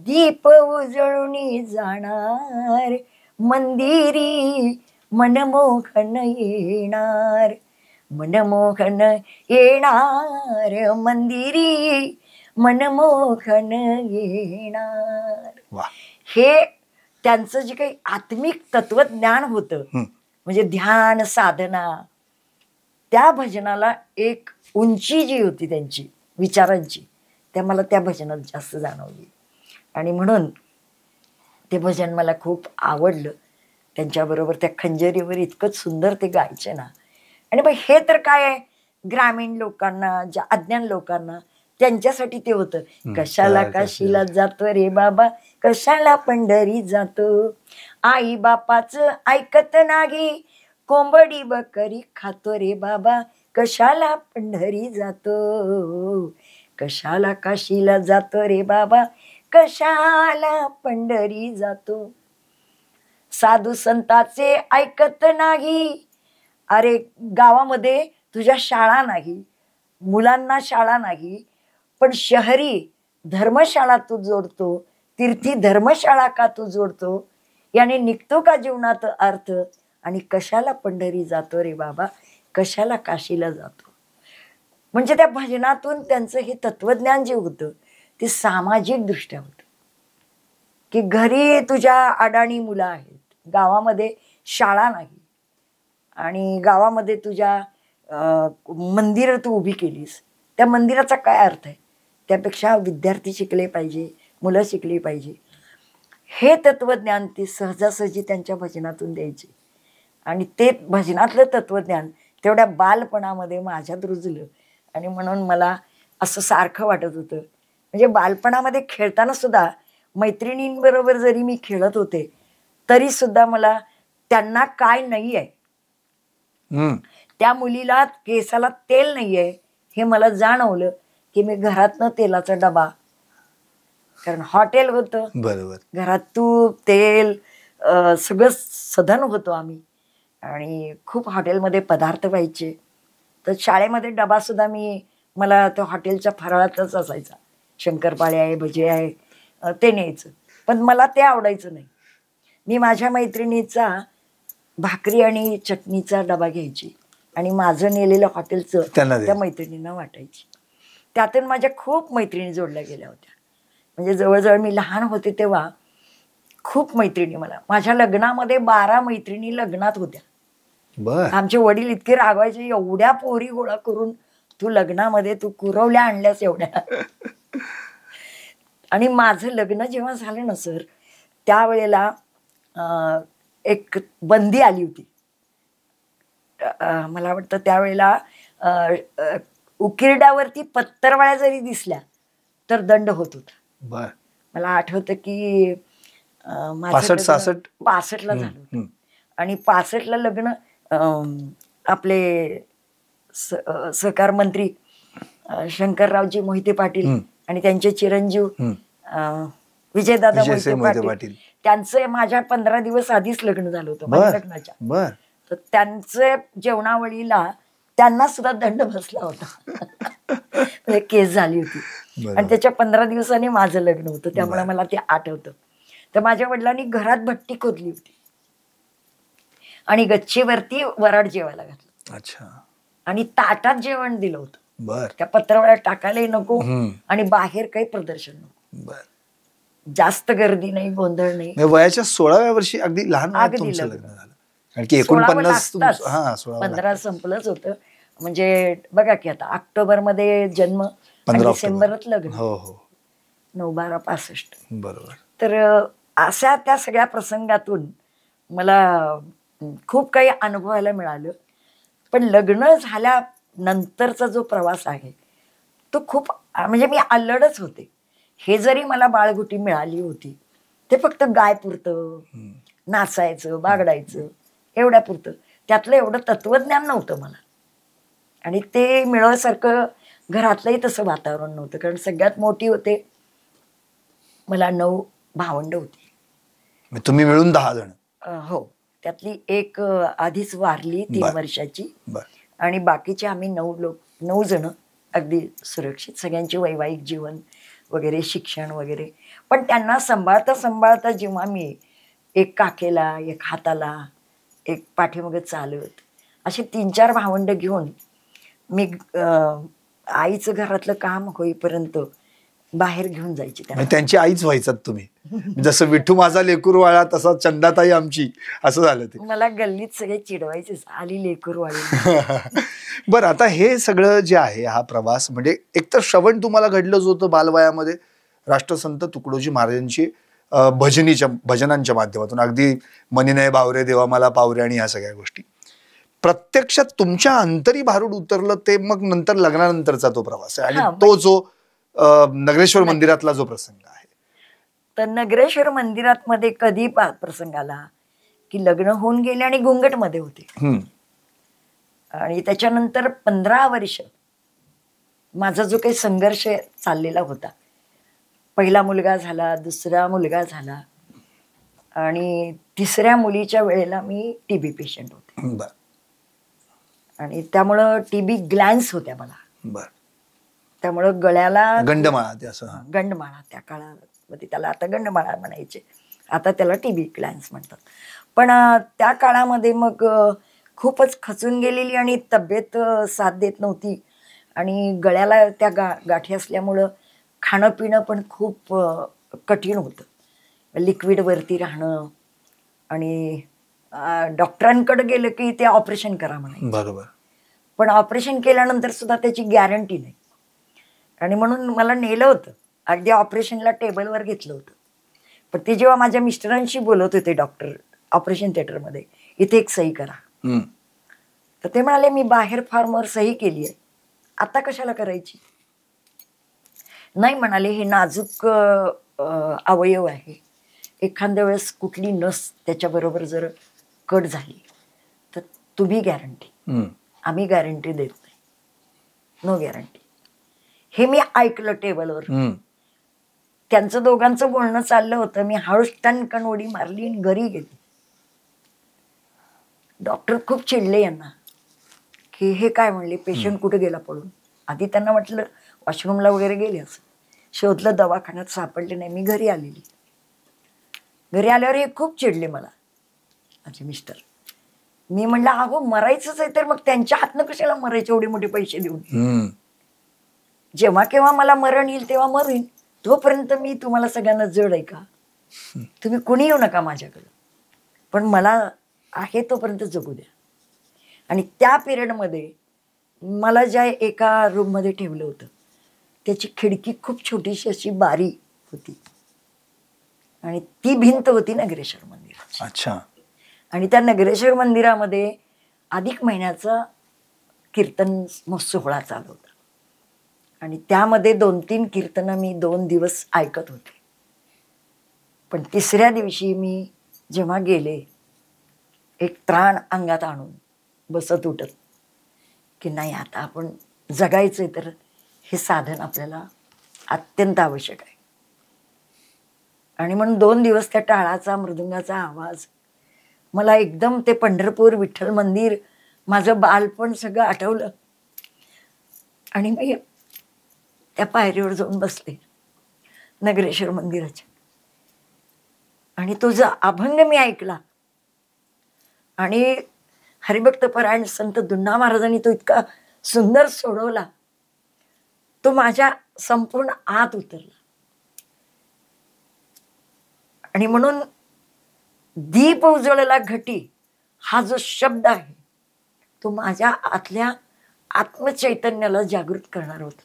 दीप उजळून जाणार मंदिरी, मनमोहन येणार, मनमोहन येणार मंदिरी, मनमोहन येणार. वाह. हे त्यांचं जे काही आत्मिक तत्वज्ञान होतं, म्हणजे ध्यान साधना, त्या भजनाला एक उंची जी होती त्यांची विचारांची, त्या मला त्या भजनात जास्त जाणवली. आणि म्हणून ते भजन मला खूप आवडलं. त्यांच्याबरोबर त्या खंजरीवर इतकंच सुंदर ते गायचे ना. आणि मग हे तर काय आहे, ग्रामीण लोकांना, ज्या अज्ञान लोकांना, त्यांच्यासाठी ते होतं. कशाला काशीला जातो रे बाबा, कशाला पंढरी जातो, आई बापाचं ऐकत नाही, कोंबडी बकरी खातो रे बाबा, कशाला पंढरी जातो, कशाला काशीला जातो रे बाबा, कशाला पंढरी जातो. साधू संताचे ऐकत नाही. अरे गावामध्ये तुझ्या शाळा नाही, मुलांना शाळा नाही, पण शहरी धर्मशाळा तू जोडतो, तीर्थी धर्मशाळा का तू जोडतो, याने निघतो का जीवनात अर्थ, आणि कशाला पंढरी जातो रे बाबा, कशाला काशीला जातो. म्हणजे त्या भजनातून त्यांचं हे तत्वज्ञान जे होतं ते सामाजिक दृष्ट्या होतं, की घरी तुझ्या अडाणी मुलं आहेत, गावामध्ये शाळा नाही, आणि गावामध्ये तुझ्या मंदिरं तू उभी केलीस, त्या मंदिराचा काय अर्थ आहे. त्यापेक्षा विद्यार्थी शिकले पाहिजे, मुलं शिकली पाहिजे. हे तत्वज्ञान ते सहजासहजी त्यांच्या भजनातून द्यायचे. आणि ते भजनातलं तत्वज्ञान तेवढ्या बालपणामध्ये माझ्यात रुजलं. आणि म्हणून मला असं सारखं वाटत होतं, म्हणजे बालपणामध्ये खेळताना सुद्धा मैत्रिणींबरोबर जरी मी खेळत होते तरी सुद्धा मला त्यांना काय नाही आहे, त्या मुलीला केसाला तेल नाही आहे हे मला जाणवलं की मी घरातनं तेलाचा डबा, कारण हॉटेल होतं, बरोबर, घरात तूप तेल सगळं सधन होतो आम्ही, आणि खूप हॉटेलमध्ये पदार्थ व्हायचे. तर शाळेमध्ये डबा सुद्धा मला तो हॉटेलच्या फराळातच असायचा, शंकरपाळे आहे, भजे आहे, ते न्यायचं. पण मला ते आवडायचं नाही. मी माझ्या मैत्रिणीचा भाकरी आणि चटणीचा डबा घ्यायची आणि माझं नेलेलं हॉटेलचं त्या मैत्रिणींना वाटायची. त्यातून माझ्या खूप मैत्रिणी जोडल्या गेल्या होत्या. म्हणजे जवळजवळ मी लहान होते तेव्हा खूप मैत्रिणी, माझ्या लग्नामध्ये 12 मैत्रिणी लग्नात होत्या. आमचे वडील इतके रागवायचे, एवढ्या पोरी गोळा करून तू लग्नामध्ये तू कुरवल्या आणल्यास एवढ्या. आणि माझं लग्न जेव्हा झालं ना सर, त्यावेळेला एक बंदी आली होती. मला वाटतं त्यावेळेला उकिरड्यावरती पत्तरवाळ्या जरी दिसल्या तर दंड होत होता. मला आठवतं की 65ला झालं होतं. आणि 65ला लग्न आपले सहकार मंत्री शंकररावजी मोहिते पाटील आणि त्यांचे चिरंजीव विजयदादा मोहिते पाटील, त्यांचं माझ्या 15 दिवस आधीच लग्न झालं होतं माझ्या लग्नाच्या. तर त्यांचं जेवणावळीला त्यांना सुद्धा दंड बसला होता. केस झाली होती आणि त्याच्या 15 दिवसांनी माझं लग्न होतं, त्यामुळे मला ते आठवतं. तर माझ्या वडिलांनी घरात भट्टी खोदली होती आणि गच्चीवरती वराड जेवायला घातलं आणि ताटात जेवण दिलं होतं. त्या पत्रावळ्या टाकायलाही नको आणि बाहेर काही प्रदर्शन नको. जास्त गर्दी नाही, गोंधळ नाही. वयाच्या 16व्या वर्षी अगदी लहान लग्न झालं. 15 संपलंच होतं. म्हणजे बघा की आता ऑक्टोबरमध्ये जन्म, डिसेंबरात लग्न, 9/12/65. बरोबर. तर अशा त्या सगळ्या प्रसंगातून मला खूप काही अनुभवायला मिळालं. पण लग्न झाल्यानंतरचा जो प्रवास आहे तो खूप, म्हणजे मी अल्लडच होते. हे जरी मला बाळगुटी मिळाली होती ते फक्त गायपुरतं, नाचायचं, बागडायचं एवढ्यापुरतं. त्यातलं एवढं तत्वज्ञान नव्हतं मला. आणि ते मिळवण्यासारखं घरातलंही तसं वातावरण नव्हतं. कारण सगळ्यात मोठी होते, मला 9 भावंड होती. तुम्ही मिळून 10 जण? हो. त्यातली एक आधीच वारली 3 वर्षाची. आणि बाकीचे आम्ही 9 जण अगदी सुरक्षित. सगळ्यांचे वैवाहिक जीवन वगैरे, शिक्षण वगैरे. पण त्यांना सांभाळता सांभाळता जेव्हा मी एक काकेला, एक हाताला, एक पाठीमागे चालत असे 3-4 भावंड घेऊन मी आईचं घरातलं काम होईपर्यंत बाहेर घेऊन जायची. त्यांची आईच व्हायचात तुम्ही? जसं विठू माझा लेकूरवाळा तसा चंदाताई आमची, असं झालं ते. मला गल्लीत सगळे चिडवायचेच, आली लेकूरवाळी. बरं, आता हे सगळं जे आहे, हा प्रवास म्हणजे एकतर श्रवण तुम्हाला घडलंच होतं बालवयामध्ये राष्ट्रसंत तुकडोजी महाराजांची भजनांच्या माध्यमातून, अगदी मनी नाही भावरे देवा मला पावरे आणि ह्या सगळ्या गोष्टी. प्रत्यक्षात तुमच्या अंतरी भारूड उतरलं ते मग नंतर लग्नानंतरचा तो प्रवास आहे. आणि तो जो नगरेश्वर मंदिरातला जो प्रसंग आहे, तर नगरेश्वर मंदिरात मध्ये कधी प्रसंग आला की लग्न होऊन गेले आणि घुंगटमध्ये होते. आणि त्याच्यानंतर 15 वर्ष माझा जो काही संघर्ष चाललेला होता. पहिला मुलगा झाला, दुसरा मुलगा झाला आणि 3ऱ्या मुलीच्या वेळेला मी टीबी पेशंट होते. आणि त्यामुळं टीबी ग्लॅन्स होत्या मला. त्यामुळं गळ्याला गंडमाळा, गंडमाळा त्या काळामध्ये त्याला, आता गंडमाळा म्हणायचे, आता त्याला टीबी ग्लॅन्स म्हणतात. पण त्या काळामध्ये मग खूपच खचून गेलेली आणि तब्येत साथ देत नव्हती. आणि गळ्याला त्या गाठी असल्यामुळं खाणं पिणं पण खूप कठीण होतं. लिक्विडवरती राहणं आणि डॉक्टरांकडे गेलं की ते ऑपरेशन करा म्हणायचे. बरोबर. पण ऑपरेशन केल्यानंतर सुद्धा त्याची गॅरंटी नाही. आणि म्हणून मला नेलं होतं, अगदी ऑपरेशनला टेबलवर घेतलं होतं. पण ते जेव्हा माझ्या मिस्टरांशी बोलत होते डॉक्टर ऑपरेशन थिएटरमध्ये, इथे एक सही करा, तर ते म्हणाले मी बाहेर फॉर्मवर सही केली आहे, आता कशाला करायची? नाही म्हणाले, हे नाजूक अवयव आहे, एखाद्या वेळेस कुठली नस त्याच्याबरोबर जर कट झाली तर तुम्ही गॅरंटी, आम्ही गॅरंटी देत नाही, नो गॅरंटी. हे मी ऐकलं टेबलवर. त्यांचं दोघांचं बोलणं चाललं होतं. मी हळूच टणकन उडी मारली आणि घरी गेली. डॉक्टर खूप चिडले यांना की हे काय म्हणले, पेशंट कुठे गेला पळून. आधी त्यांना म्हटलं वॉशरूमला वगैरे गेले, असं शोधलं, दवाखान्यात सापडले नाही. मी घरी आलेली. घरी आल्यावर हे खूप चिडले मला, माझे मिस्टर. मी म्हणलं अहो मरायचंच आहे तर मग त्यांच्या हातनं कशाला मरायचे एवढे मोठे पैसे देऊन. जेव्हा केव्हा मला मरण येईल तेव्हा मरून, तोपर्यंत मी तुम्हाला सगळ्यांना जड आहे का? तुम्ही कुणी येऊ नका माझ्याकडं, पण मला आहे तोपर्यंत जगू द्या. आणि त्या पिरियडमध्ये मला ज्या एका रूममध्ये ठेवलं होतं त्याची खिडकी खूप छोटीशी अशी बारी होती आणि ती भिंत होती नगरेश्वर मंदिराची. अच्छा. आणि त्या नगरेश्वर मंदिरामध्ये अधिक महिन्याचा कीर्तन सोहळा चालू होता आणि त्यामध्ये 2-3 कीर्तनं मी 2 दिवस ऐकत होते. पण 3ऱ्या दिवशी मी जेव्हा गेले, एक त्राण अंगात आणून बसत उठत की नाही, आता आपण जगायचंय तर हे साधन आपल्याला अत्यंत आवश्यक आहे. आणि म्हणून 2 दिवस त्या टाळाचा, मृदुंगाचा आवाज मला एकदम ते पंढरपूर विठ्ठल मंदिर, माझं बालपण सगळं आठवलं. आणि मी त्या पायरीवर जाऊन बसले नगरेश्वर मंदिराच्या आणि तो जो अभंग मी ऐकला आणि हरिभक्त परायण संत दुण्णा महाराजांनी तो इतका सुंदर सोडवला, तो माझ्या संपूर्ण आत उतरला. आणि म्हणून दीप उजळला घटी हा जो शब्द आहे तो माझ्या आतल्या आत्मचैतन्याला जागृत करणार होता.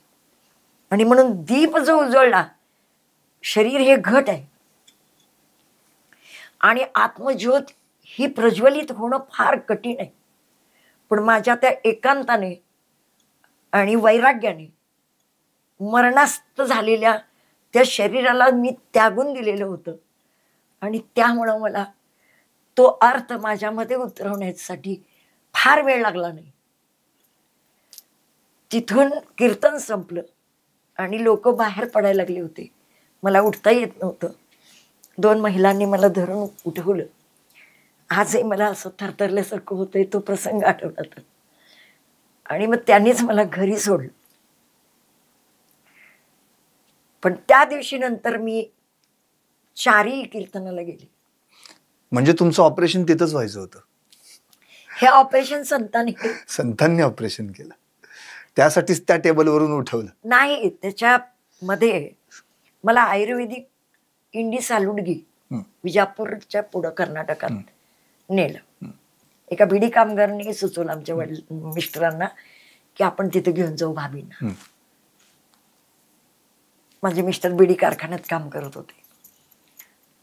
आणि म्हणून दीप जो उजळला, शरीर हे घट आहे आणि आत्मज्योत ही प्रज्वलित होणं फार कठीण आहे. पण माझ्या त्या एकांताने आणि वैराग्याने मरणास्त झालेल्या त्या शरीराला मी त्यागून दिलेलं होतं आणि त्यामुळं मला तो अर्थ माझ्यामध्ये उतरवण्यासाठी फार वेळ लागला नाही. तिथून कीर्तन संपलं आणि लोक बाहेर पडायला लागले होते. मला उठता येत नव्हतं. 2 महिलांनी मला धरून उठवलं. आजही मला असं थरथरल्यासारखं होतंय तो प्रसंग आठवला तर. आणि मग त्यांनीच मला घरी सोडलं. पण त्या दिवशी नंतर मी 4ही कीर्तनाला गेले. म्हणजे तुमचं ऑपरेशन तिथंच व्हायचं होतं? हे ऑपरेशन संतांनी ऑपरेशन केलं, त्यासाठीच त्या टेबलवरून उठवलं? नाही, त्याच्यामध्ये मला आयुर्वेदिक इंडी सालुडगी विजापूरच्या पुढं कर्नाटकात नेलं. एका बिडी कामगारांनी सुचवलं आमच्या मिस्टरांना की आपण तिथे घेऊन जाऊ भाभींना. माझे मिस्टर बिडी कारखान्यात काम करत होते.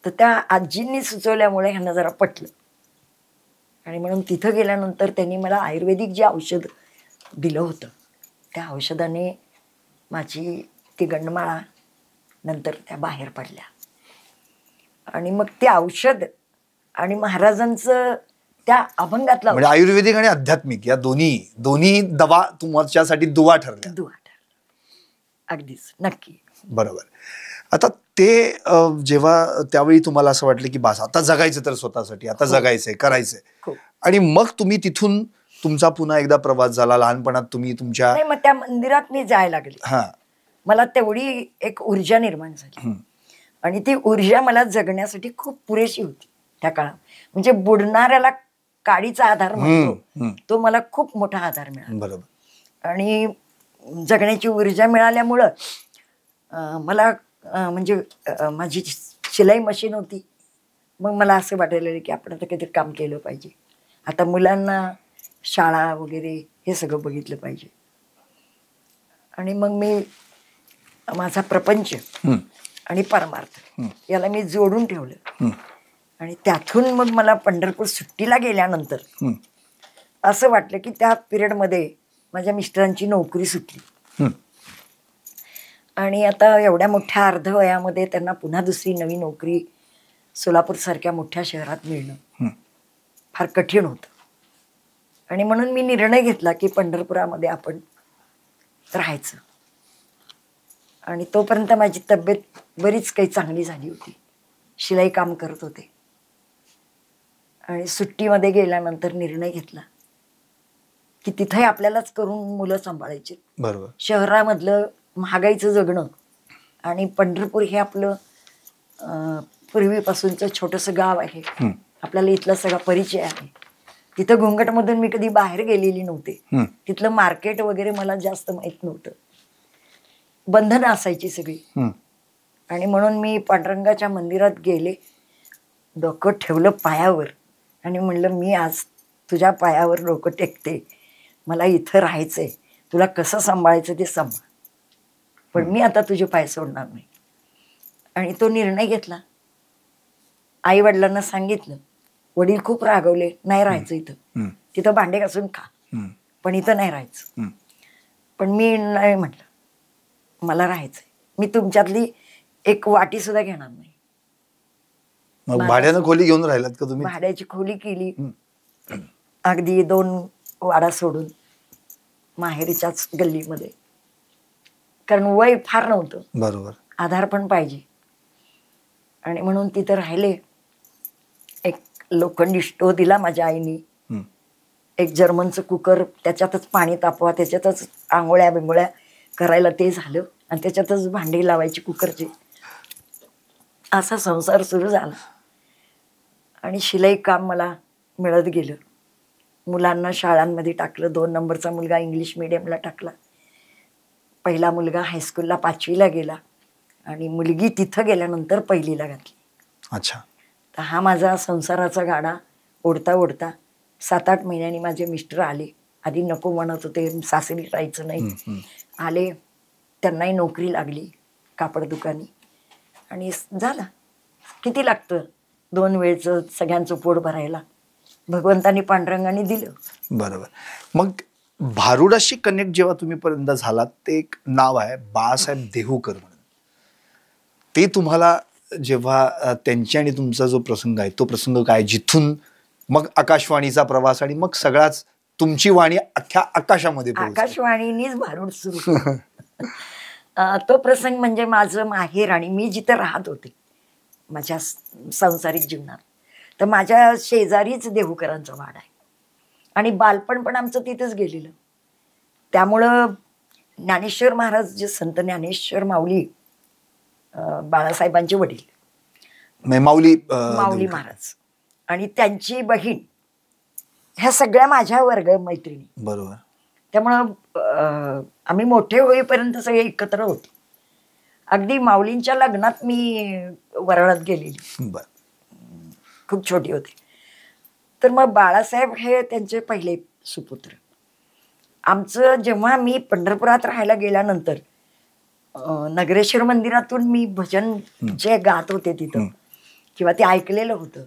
तर त्या आजींनी सुचवल्यामुळे ह्यांना जरा पटलं आणि म्हणून तिथं गेल्यानंतर त्यांनी मला आयुर्वेदिक जे औषध दिलं होतं त्या औषधाने माझी ती गंडमाळा नंतर त्या बाहेर पडल्या. आणि मग ते औषध आणि महाराजांचं त्या अभंगातला म्हणजे आयुर्वेदिक आणि आध्यात्मिक या दोन्ही दवा तुमच्यासाठी दुवा ठरल्या? दुवा ठरल्या, अगदीच, नक्की. बरोबर. आता ते जेव्हा त्यावेळी तुम्हाला असं वाटलं की बस आता जगायचं तर स्वतःसाठी, आता जगायचंय, करायचंय, आणि मग तुम्ही तिथून तुमचा पुन्हा एकदा प्रवास झाला. लहानपणात तुम्ही तुमच्या मग त्या मंदिरात मी जायला लागले. मला तेवढी एक ऊर्जा निर्माण झाली आणि ती ऊर्जा मला जगण्यासाठी खूप पुरेशी होती त्या काळात. म्हणजे बुडणाऱ्याला काडीचा आधार म्हणतो तो मला खूप मोठा आधार मिळाला. बरोबर. आणि जगण्याची ऊर्जा मिळाल्यामुळं मला म्हणजे माझी शिलाई मशीन होती. मग मला असं वाटायला की आपण आता काहीतरी काम केलं पाहिजे. आता मुलांना शाळा वगैरे हे सगळं बघितलं पाहिजे. आणि मग मी माझा प्रपंच आणि परमार्थ याला मी जोडून ठेवलं. आणि त्यातून मग मला पंढरपूर सुट्टीला गेल्यानंतर असं वाटलं की त्या पिरियडमध्ये माझ्या मिस्टरांची नोकरी सुटली आणि आता एवढ्या मोठ्या अर्धवयामध्ये त्यांना पुन्हा दुसरी नवी नोकरी सोलापूरसारख्या मोठ्या शहरात मिळणं फार कठीण होतं. आणि म्हणून मी निर्णय घेतला की पंढरपुरामध्ये आपण राहायचं. आणि तोपर्यंत माझी तब्येत बरीच काही चांगली झाली होती. शिलाई काम करत होते. आणि सुट्टीमध्ये गेल्यानंतर निर्णय घेतला की तिथे आपल्यालाच करून मुलं सांभाळायची. बरोबर. शहरामधलं महागाईचं जगणं आणि पंढरपूर हे आपलं पूर्वीपासूनचं छोटंसं गाव आहे. आपल्याला इथला सगळा परिचय आहे. तिथं घोंगटमधून मी कधी बाहेर गेलेली नव्हते. तिथलं मार्केट वगैरे मला जास्त माहीत नव्हतं. बंधनं असायची सगळी. आणि म्हणून मी पांडुरंगाच्या मंदिरात गेले, डोकं ठेवलं पायावर आणि म्हणलं मी आज तुझ्या पायावर डोकं टेकते. मला इथं राहायचंय. तुला कसं सांभाळायचं ते सांभाळ, पण मी आता तुझे पाय सोडणार नाही. आणि तो निर्णय घेतला. आई वडिलांना सांगितलं. वडील खूप रागवले, नाही राहायचं इथं, तिथं भांडे घासून खा, पण इथं नाही राहायचं. पण मी नाही म्हटलं, मला राहायचंय. मी तुमच्यातली एक वाटी सुद्धा घेणार नाही. मग भाड्यानं खोली घेऊन राहिलात का तुम्ही? भाड्याची खोली केली, अगदी 2 वाडा सोडून माहेरीच्याच गल्लीमध्ये. कारण वय फार नव्हतं. बरोबर. आधार पण पाहिजे. आणि म्हणून तिथं राहिले. एक लोखंडी स्टोव दिला माझ्या आईनी. एक जर्मनचं कुकर, त्याच्यातच पाणी तापवा, त्याच्यातच आंघोळ्या बिंगोळ्या करायला ते झालं आणि त्याच्यातच भांडी लावायची कुकरची. असा संसार सुरू झाला. आणि शिलाई काम मला मिळत गेलं. मुलांना शाळांमध्ये टाकलं. 2 नंबरचा मुलगा इंग्लिश मीडियमला टाकला. पहिला मुलगा हायस्कूलला 5वीला गेला आणि मुलगी तिथं गेल्यानंतर 1लीला घातली. अच्छा. तर हा माझा संसाराचा गाडा ओढता ओढता 7-8 महिन्यांनी माझे मिस्टर आले. आधी नको म्हणत होते, सासरी राहायचं नाही. आले, त्यांनाही नोकरी लागली कापड दुकानी. आणि झालं. किती लागतं 2 वेळचं सगळ्यांचं पोट भरायला. भगवंतानी पांडुरंगाने दिलं. बरोबर. मग भारुडाशी कनेक्ट जेव्हा तुम्ही पर्यंत झालात, ते एक नाव आहे बाळासाहेब देहूकर म्हणून. ते तुम्हाला जेव्हा त्यांची आणि तुमचा जो प्रसंग आहे तो प्रसंग काय, जिथून मग आकाशवाणीचा प्रवास आणि मग सगळाच तुमची वाणी अख्ख्या आकाशामध्ये पोहोचली? आकाशवाणीनीच भारूड सुरू केलं. तो प्रसंग म्हणजे माझं माहेर आणि मी जिथं राहत होते माझ्या सांसारिक जीवनात, तर माझ्या शेजारीच देहूकरांचा वाडा आहे आणि बालपण पण आमचं तिथंच गेलेलं. त्यामुळं ज्ञानेश्वर महाराज, जे संत ज्ञानेश्वर माऊली, बाळासाहेबांचे वडील माऊली माऊली महाराज आणि त्यांची बहीण, ह्या सगळ्या माझ्या वर्ग मैत्रिणी. बरोबर. त्यामुळं आम्ही मोठे होईपर्यंत सगळे एकत्र होतो. अगदी माऊलींच्या लग्नात मी वराळात गेलेली, बर. खूप छोटी होती. तर मग बाळासाहेब हे त्यांचे पहिले सुपुत्र. आमचं जेव्हा मी पंढरपुरात राहायला गेल्यानंतर नगरेश्वर मंदिरातून मी भजन जे गात होते तिथं किंवा ते ऐकलेलं होतं,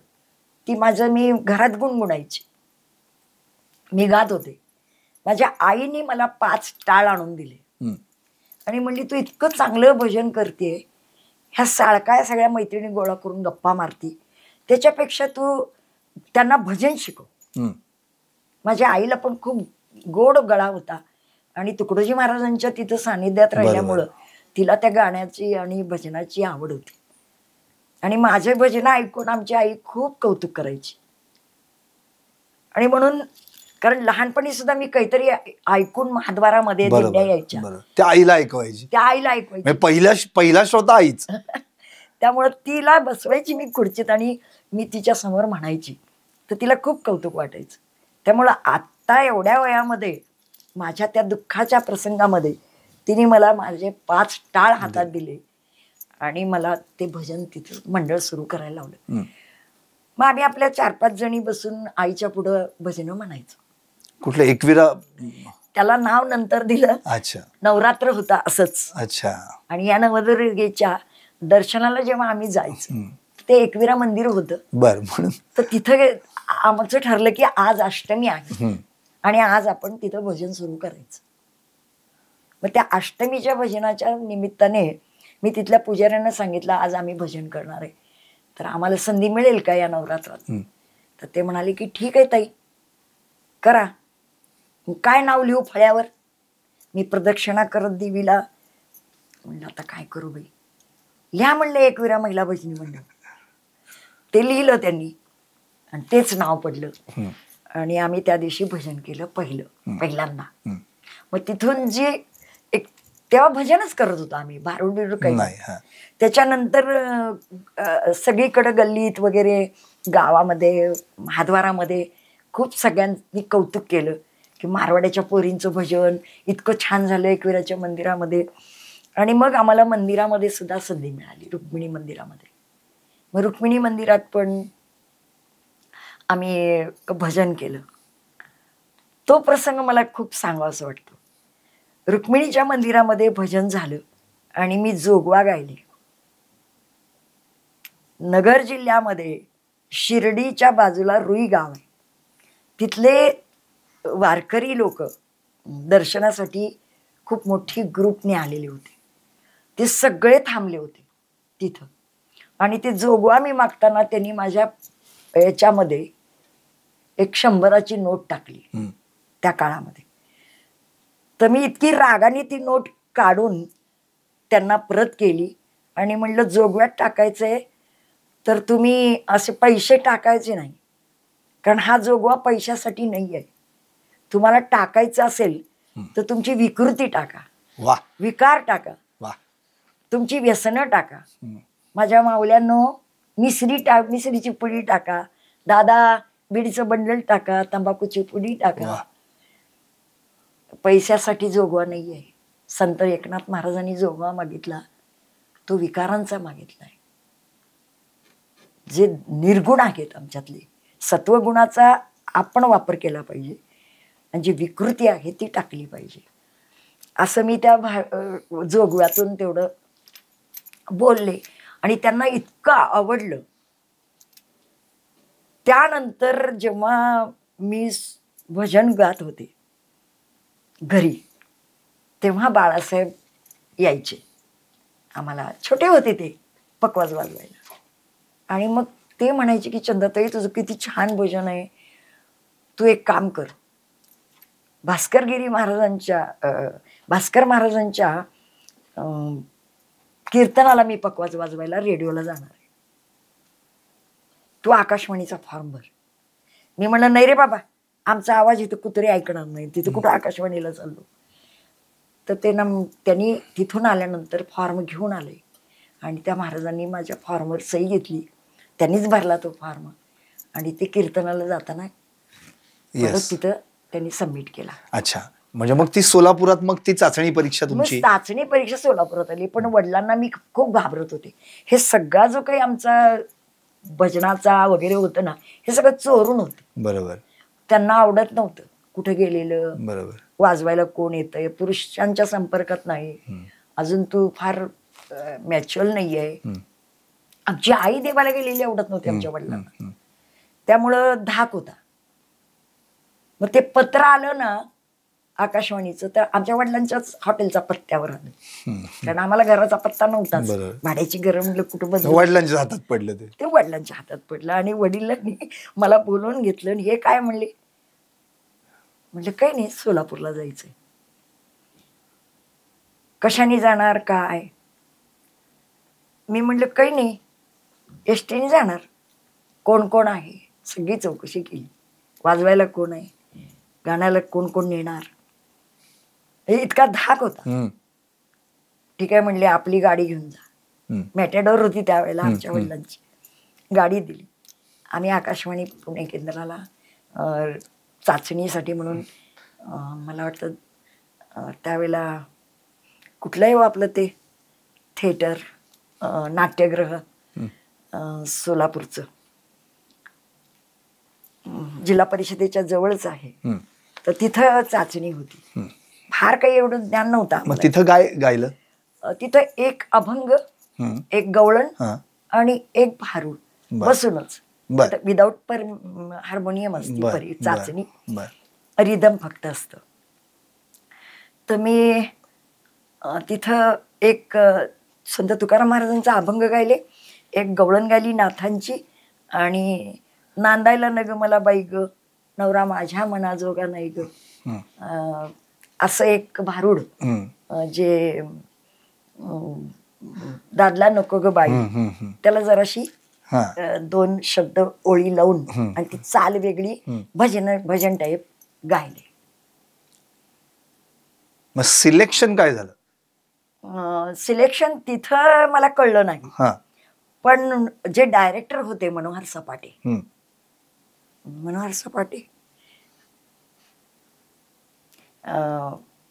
ती मी घरात गुणगुणायची. मी गात होते. माझ्या आईने मला 5 टाळ आणून दिले आणि म्हणली, तू इतकं चांगलं भजन करते, ह्या साळकाया सगळ्या मैत्रिणी गोळा करून गप्पा मारती, त्याच्यापेक्षा तू त्यांना भजन शिकव. माझ्या आईला पण खूप गोड गळा होता आणि तुकडोजी महाराजांच्या तिथं सानिध्यात राहिल्यामुळं तिला त्या गाण्याची आणि भजनाची आवड होती आणि माझे भजन ऐकून आमची आई खूप कौतुक करायची. आणि म्हणून, कारण लहानपणी सुद्धा मी काहीतरी ऐकून महाद्वारामध्ये दिंड्या यायच्या, त्या आईला ऐकवायची, त्या आईला ऐकवायची. पहिला श्रोता आईच. त्यामुळं तिला बसवायची मी खुर्चीत आणि मी तिच्या समोर म्हणायची, तर तिला खूप कौतुक वाटायचं. त्यामुळं आत्ता एवढ्या वयामध्ये माझ्या त्या दुःखाच्या प्रसंगामध्ये तिने मला माझे 5 टाळ हातात दिले आणि मला ते भजन तिथं मंडळ सुरू करायला लावलं. मग आम्ही आपल्या 4-5 जणी बसून आईच्या पुढं भजनं म्हणायचो. कुठलं एकविरा? त्याला नाव नंतर दिलं. अच्छा. नवरात्र होता असंच. अच्छा. आणि या नवदुर्गेच्या दर्शनाला जेव्हा आम्ही जायचं, ते एकविरा मंदिर होतं. बर. म्हणून तर तिथं आमचं ठरलं की आज अष्टमी आहे आणि आज आपण तिथं भजन सुरू करायचं. मग त्या अष्टमीच्या भजनाच्या निमित्ताने मी तिथल्या पुजाऱ्यांना सांगितलं, आज आम्ही भजन करणार आहे, तर आम्हाला संधी मिळेल का या नवरात्रात? तर ते म्हणाले की ठीक आहे ताई, करा. काय नाव लिहू फळ्यावर? मी प्रदक्षिणा करत देवीला म्हणलं, आता काय करू बाई, लिहा म्हणलं एकविरा महिला भजनी मंडळ. ते लिहिलं त्यांनी आणि तेच नाव पडलं आणि आम्ही त्या दिवशी भजन केलं पहिल्यांदा. मग तिथून जे एक तेव्हा भजनच करत होतो आम्ही, भारूड बिरूड काही नाही. त्याच्यानंतर सगळीकडे गल्लीत वगैरे गावामध्ये महाद्वारामध्ये खूप सगळ्यांनी कौतुक केलं की मारवाड्याच्या पोरींचं भजन इतकं छान झालं एकविराच्या मंदिरामध्ये. आणि मग आम्हाला मंदिरामध्ये सुद्धा संधी मिळाली, रुक्मिणी मंदिरामध्ये. मग रुक्मिणी मंदिरात पण आम्ही भजन केलं. तो प्रसंग मला खूप सांगावासा वाटतो. रुक्मिणीच्या मंदिरामध्ये भजन झालं आणि मी जोगवा गायले. नगर जिल्ह्यामध्ये शिर्डीच्या बाजूला रुई गाव आहे, तिथले वारकरी लोक दर्शनासाठी खूप मोठी ग्रुपने आलेले होते. ते सगळे थांबले होते तिथं आणि ते जोगवा मी मागताना त्यांनी माझ्या याच्यामध्ये एक 100ची नोट टाकली त्या काळामध्ये. तर मी इतकी रागाने ती नोट काढून त्यांना परत केली आणि म्हणलं, जोगव्यात टाकायचंय तर तुम्ही असे पैसे टाकायचे नाही, कारण हा जोगवा पैशासाठी नाही आहे. तुम्हाला टाकायचं असेल तर तुमची विकृती टाका, विकार टाका, तुमची व्यसनं टाका. माझ्या माऊल्यांनो, मिसरीची पुडी टाका, दादा बीडीचं बंडल टाका, तंबाखूची पुडी टाका. पैशासाठी जोगवा नाही आहे. संत एकनाथ महाराजांनी जोगवा मागितला तो विकारांचा मागितलाय. जे निर्गुण आहेत आमच्यातले, सत्वगुणाचा आपण वापर केला पाहिजे आणि जी विकृती आहे ती टाकली पाहिजे, असं मी त्या जोगव्यातून तेवढं बोलले आणि त्यांना इतकं आवडलं. त्यानंतर जेव्हा मी भजन गात होते घरी, तेव्हा बाळासाहेब यायचे. आम्हाला छोटे होते ते, पकवाज वाजवायला. आणि मग ते म्हणायचे की चंदाताई तुझं किती छान भजन आहे, तू एक काम कर, भास्कर महाराजांच्या कीर्तनाला मी पकवाज वाजवायला रेडिओला जाणार आहे, तू आकाशवाणीचा फॉर्म भर. मी म्हणलं नाही रे बाबा, आमचा आवाज इथं कुत्रे ऐकणार नाही, तिथं कुठं आकाशवाणीला चाललो. तर त्यांनी तिथून आल्यानंतर फॉर्म घेऊन आले आणि त्या महाराजांनी माझ्या फॉर्मवर सही घेतली, त्यांनीच भरला तो फॉर्म आणि ते कीर्तनाला जाताना तिथं त्यांनी सबमिट केला. अच्छा, म्हणजे मग ती सोलापुरात मग ती चाचणी परीक्षा तुमची? चाचणी परीक्षा सोलापुरात आली. पण वडिलांना मी खूप घाबरत होते. हे सगळा जो काही आमचा भजनाचा वगैरे होतं ना, हे सगळं चोरून होतं. बरोबर. त्यांना आवडत नव्हतं कुठे गेलेलं, बरोबर, वाजवायला कोण येतंय, पुरुषांच्या संपर्कात नाही, अजून तू फार मॅच्युअर नाही आहे. आमची आई देवाला गेलेली आवडत नव्हती आमच्या वडिलांना, त्यामुळं धाक होता. मग ते पत्र आलं ना आकाशवाणीचं, तर आमच्या वडिलांच्याच हॉटेलचा पत्त्यावर आलं, कारण आम्हाला घराचा पत्ता नव्हताच. भाड्याची घरं म्हटलं कुठं बदल, वडिलांच्या हातात पडलं ते वडिलांच्या हातात पडलं. आणि वडिलांनी मला बोलवून घेतलं आणि हे काय म्हणले, म्हटलं काही नाही, सोलापूरला जायचंय. कशाने जाणार काय? मी म्हटलं काही नाही, एसटीने जाणार. कोण कोण आहे सगळी चौकशी केली, वाजवायला कोण आहे, गाण्याला कोण कोण नेणार, हे इतका धाक होता. ठीक आहे म्हणले, आपली गाडी घेऊन जा. मॅटेडोर होती त्यावेळेला आमच्या वडिलांची, गाडी दिली. आम्ही आकाशवाणी पुणे केंद्राला चाचणीसाठी म्हणून, मला वाटतं त्यावेळेला कुठलंही आपलं ते थिएटर नाट्यगृह सोलापूरचं जिल्हा परिषदेच्या जवळच आहे, तर तिथं चाचणी होती. फार काही एवढं ज्ञान नव्हतं. तिथं गायलं? तिथं एक अभंग, एक गवळण आणि एक भारूड बसूनच, विदाऊट हार्मोनियम असते चाचणी, रिदम फक्त असतं. तर मी तिथं एक संत तुकाराम महाराजांचा अभंग गायले, एक गवळण गायली नाथांची, आणि नांदायला नग मला बाई ग, नवरा माझ्या मनाजोगा नाही ग, असं एक भारूड, जे दादला नको ग बाई, त्याला जराशी 2 शब्द ओळी लावून आणि ती चाल वेगळी भजन टाईप गायले. मग सिलेक्शन काय झालं? सिलेक्शन तिथं मला कळलं नाही, पण जे डायरेक्टर होते मनोहर सपाटे,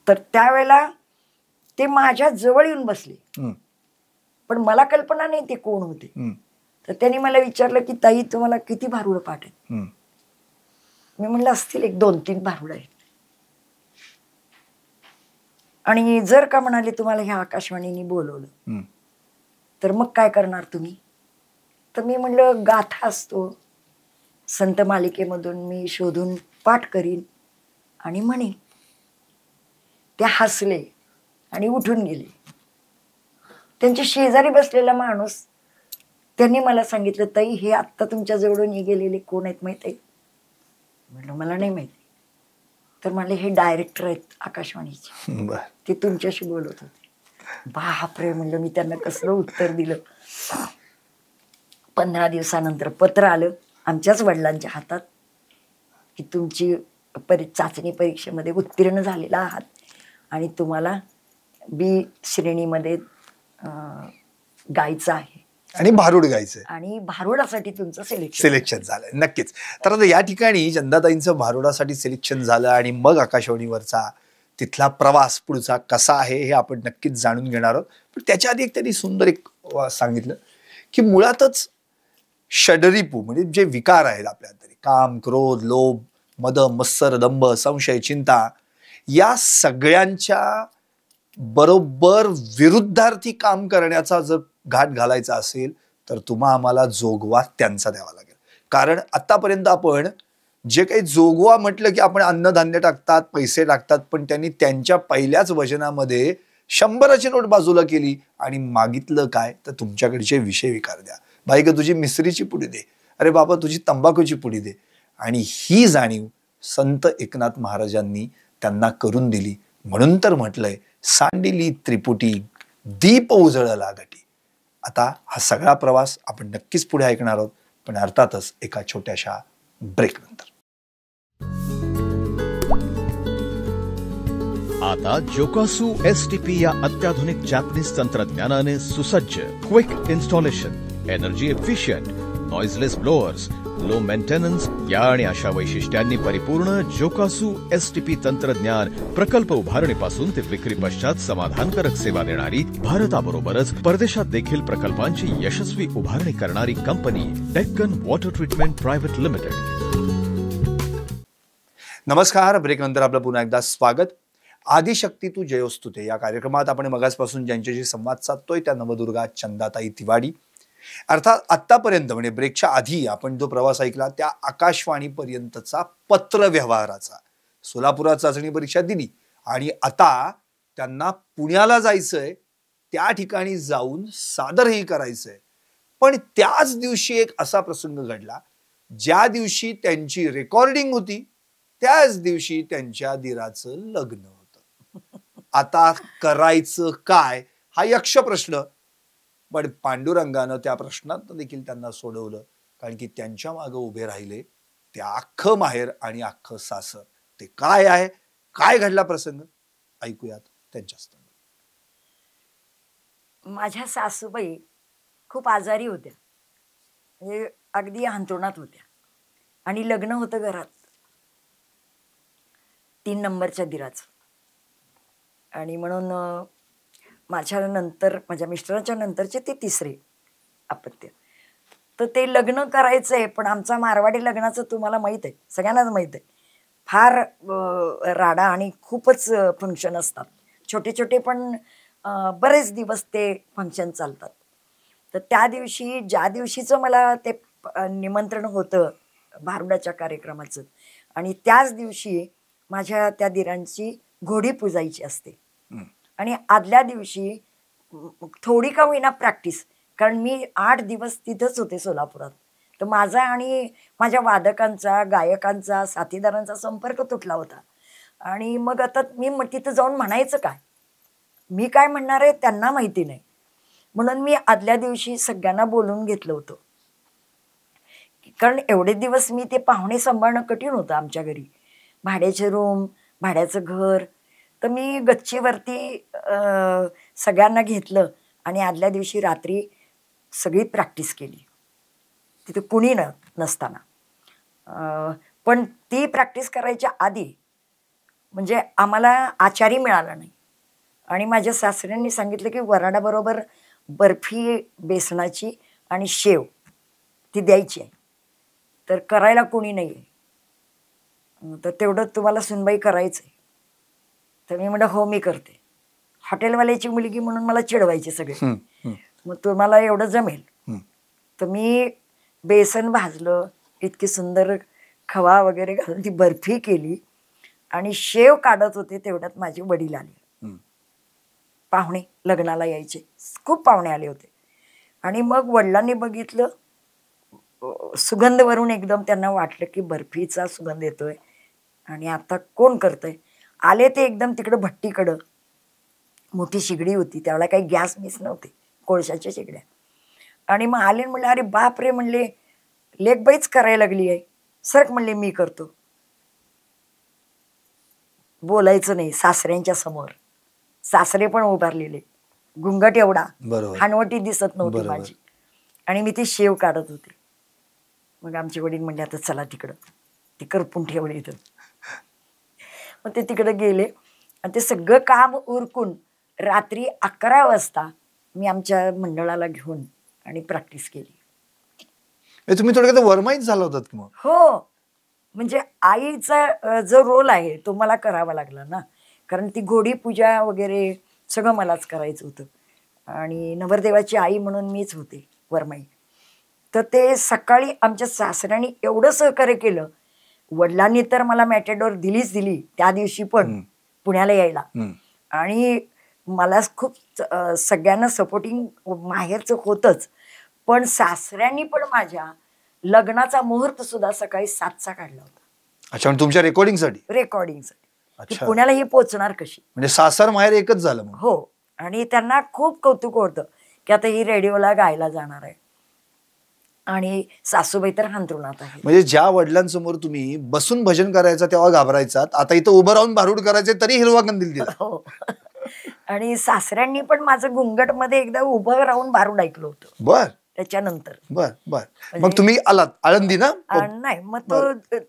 तर त्यावेळेला ते माझ्या जवळ येऊन बसले, पण मला कल्पना नाही ते कोण होते. तर त्यांनी मला विचारलं की ताई तुम्हाला किती भारुड पाठ आहेत? मी म्हणलं असतील 1-2-3 भारुड आहेत. आणि जर का म्हणाले तुम्हाला ह्या आकाशवाणीने बोलवलं तर मग काय करणार तुम्ही? तर मी म्हणलं गाथा असतो, संत मालिकेमधून मी शोधून पाठ करीन आणि म्हणेन. ते हसले आणि उठून गेले. त्यांच्या शेजारी बसलेला माणूस, त्यांनी मला सांगितलं ताई हे आत्ता तुमच्या जवळून गेलेले कोण आहेत माहित आहे? म्हटलं मला नाही माहिती. तर म्हणले हे डायरेक्टर आहेत आकाशवाणीचे, ते तुमच्याशी बोलत होते. बापरे म्हणलं, मी त्यांना कसलं उत्तर दिलं. 15 दिवसानंतर पत्र आलं आमच्याच वडिलांच्या हातात की तुमची चाचणी परीक्षेमध्ये उत्तीर्ण झालेला आहात आणि तुम्हाला बी श्रेणीमध्ये गायचं आहे आणि भारूड गायचं, आणि भारुडासाठी तुमचं सिलेक्शन झालं. नक्कीच. तर आता या ठिकाणी चंदाताईंचं भारुडासाठी सिलेक्शन झालं आणि मग आकाशवाणीवरचा तिथला प्रवास पुढचा कसा आहे हे आपण नक्कीच जाणून घेणार आहोत. पण त्याच्या आधी त्यांनी सुंदर एक सांगितलं की मुळातच षडरिपू म्हणजे जे विकार आहेत आपल्या तरी, काम, क्रोध, लोभ, मद, मत्सर, दंभ, संशय, चिंता, या सगळ्यांच्या बरोबर विरुद्धार्थी काम करण्याचा जर घाट घालायचा असेल तर तुम्हा आम्हाला जोगवा त्यांचा द्यावा लागेल. कारण आतापर्यंत आपण जे काही जोगवा म्हटलं की आपण अन्नधान्य टाकतात, पैसे टाकतात, पण त्यांनी त्यांच्या पहिल्याच वचनामध्ये 100ची नोट बाजूला केली आणि मागितलं काय तर तुमच्याकडचे विषय विकार द्या. बाई ग तुझी मिसरीची पुडी दे, अरे बाबा तुझी तंबाखूची पुडी दे. आणि ही जाणीव संत एकनाथ महाराजांनी त्यांना करून दिली. म्हणून तर म्हटलंय सांडिली त्रिपुटी दीप उजळला गटी. आता हा सगळा प्रवास आपण नक्कीच पुढे ऐकणार आहोत, पण अर्थातच एका छोट्याशा ब्रेक नंतर. आता जोकासू STP या अत्याधुनिक जॅपनीज तंत्रज्ञानाने सुसज्ज, quick installation, energy efficient, noiseless blowers, low maintenance या आणि अशा वैशिष्ट्यांनी परिपूर्ण जोकासू STP तंत्रज्ञान प्रकल्प उभारणीपासून ते विक्री पश्चात समाधानकारक सेवा देणारी, भारताबरोबरच परदेशात देखील प्रकल्पांची यशस्वी उभारणी करणारी company Deccan water treatment private limited. नमस्कार. ब्रेक नंतर आपलं पुन्हा एकदा स्वागत. आदिशक्ती तू जयोस्तुते या कार्यक्रमात आपण मगासपासून ज्यांच्याशी संवाद साधतोय त्या नवदुर्गा चंदाताई तिवाडी. अर्थात आतापर्यंत म्हणजे ब्रेकच्या आधी आपण जो प्रवास ऐकला त्या आकाशवाणीपर्यंतचा पत्र व्यवहाराचा. सोलापुरात चाचणी परीक्षा दिली आणि आता त्यांना पुण्याला जायचंय, त्या ठिकाणी जाऊन सादरही करायचंय. पण त्याच दिवशी एक असा प्रसंग घडला, ज्या दिवशी त्यांची रेकॉर्डिंग होती त्याच दिवशी त्यांच्या दिराचं लग्न होतं. आता करायचं काय हा यक्ष प्रश्न, पण पांडुरंगानं त्या प्रश्नात देखील त्यांना सोडवलं. कारण की त्यांच्या मागे उभे राहिले ते अख्खं माहेर आणि अख्खं सासर. ते काय आहे, काय घडला प्रसंग ऐकूयात त्यांच्याच. माझ्या सासूबाई खूप आजारी होत्या, म्हणजे अगदी अंथरुणात होत्या आणि लग्न होतं घरात 3 नंबरच्या दिराचं. आणि म्हणून माझ्या नंतर, माझ्या मिस्टरांच्या नंतरचे ते तिसरे अपत्य. तर ते लग्न करायचं आहे, पण आमचा मारवाडी लग्नाचं तुम्हाला माहीत आहे, सगळ्यांनाच माहीत आहे, फार राडा आणि खूपच फंक्शन असतात, छोटे छोटे पण बरेच दिवस ते फंक्शन चालतात. तर त्या दिवशी, ज्या दिवशीचं मला ते निमंत्रण होतं भारुडाच्या कार्यक्रमाचं, आणि त्याच दिवशी माझ्या त्या दिरांची घोडी पुजायची असते. आणि आदल्या दिवशी थोडी का होईना प्रॅक्टिस, कारण मी 8 दिवस तिथंच होते सोलापुरात. तर माझा आणि माझ्या वादकांचा, गायकांचा, साथीदारांचा संपर्क तुटला होता. आणि मग आता मी तिथं जाऊन म्हणायचं काय, मी काय म्हणणार आहे त्यांना माहिती नाही. म्हणून मी आदल्या दिवशी सगळ्यांना बोलवून घेतलं होतं, कारण एवढे दिवस मी ते पाहुणे सांभाळणं कठीण होतं आमच्या घरी. भाड्याचे रूम, भाड्याचं घर. तर मी गच्चीवरती सगळ्यांना घेतलं आणि आदल्या दिवशी रात्री सगळी प्रॅक्टिस केली, तिथे कुणी नसताना. पण ती प्रॅक्टिस करायच्या आधी म्हणजे आम्हाला आचारी मिळाला नाही. आणि माझ्या सासऱ्यांनी सांगितलं की वराडाबरोबर बर्फी बेसनाची आणि शेव ती द्यायची आहे, तर करायला कोणी नाही आहे, तर तेवढं तुम्हाला सुनबाई करायचं आहे. तर मी म्हणलं हो मी करते. हॉटेलवाल्याची मुलगी म्हणून मला चिडवायचे सगळे, मग तुम्हाला एवढं जमेल. तर मी बेसन भाजलं, इतकी सुंदर खवा वगैरे घालून ती बर्फी केली आणि शेव काढत होते, तेवढ्यात माझे वडील आले. पाहुणे लग्नाला यायचे, खूप पाहुणे आले होते. आणि मग वडिलांनी बघितलं, सुगंधवरून एकदम त्यांना वाटलं की बर्फीचा सुगंध येतोय आणि आता कोण करतंय. आले ते एकदम तिकडं भट्टीकडं, मोठी शिगडी होती त्यावेळेला, काही गॅस मिस नव्हते, कोळशाच्या शिगड्या. आणि मग आले म्हणले अरे बाप रे, म्हणले लेकबाईच करायला लागली आहे, सरक म्हणले मी करतो. बोलायचं नाही सासऱ्यांच्या समोर, सासरे पण उभारलेले, घुंगट एवढा, हानवटी दिसत नव्हती माझी, आणि मी ती शेव काढत होते. मग आमचे वडील म्हणले आता चला तिकडं, ती करपून ठेवली इथं. मग ते तिकडे गेले आणि ते सगळं काम उरकून रात्री 11 वाजता मी आमच्या मंडळाला घेऊन आणि प्रॅक्टिस केली. तुम्ही थोडक्यात वरमाईच झाला होतात की मग? हो, म्हणजे आईचा जो रोल आहे तो मला करावा लागला ना, कारण ती घोडी पूजा वगैरे सगळं मलाच करायचं होतं आणि नवरदेवाची आई म्हणून मीच होते वरमाई. तर ते सकाळी आमच्या सासऱ्यांनी एवढं सहकार्य केलं. वडिलांनी तर मला मॅटेडोर दिलीच दिली त्या दिवशी पण पुण्याला यायला, आणि मला खूप सगळ्यांना सपोर्टिंग माहेरचं होतच, पण सासऱ्यांनी पण माझ्या लग्नाचा मुहूर्त सुद्धा सकाळी 7चा काढला होता. अच्छा, म्हणजे तुमच्या रेकॉर्डिंगसाठी? रेकॉर्डिंगसाठी. की अच्छा. पुण्याला ही पोचणार कशी. म्हणजे सासर माहेर एकच झालं मग? हो. आणि त्यांना खूप कौतुक होतं की आता ही रेडिओला गायला जाणार आहे. आणि सासूबाई तर अंथरुणात आहे. म्हणजे ज्या वडिलांसमोर तुम्ही बसून भजन करायचं तेव्हा घाबरायचात, आता इथं उभं राहून भारूड करायचे तरी हिरवा कंदील दिला. हो. आणि सासऱ्यांनी पण माझं घुंगट मध्ये एकदा उभं राहून भारूड ऐकलं होतं. बर. त्याच्यानंतर बर बर. मग तुम्ही आलात आळंदी ना? नाही, मग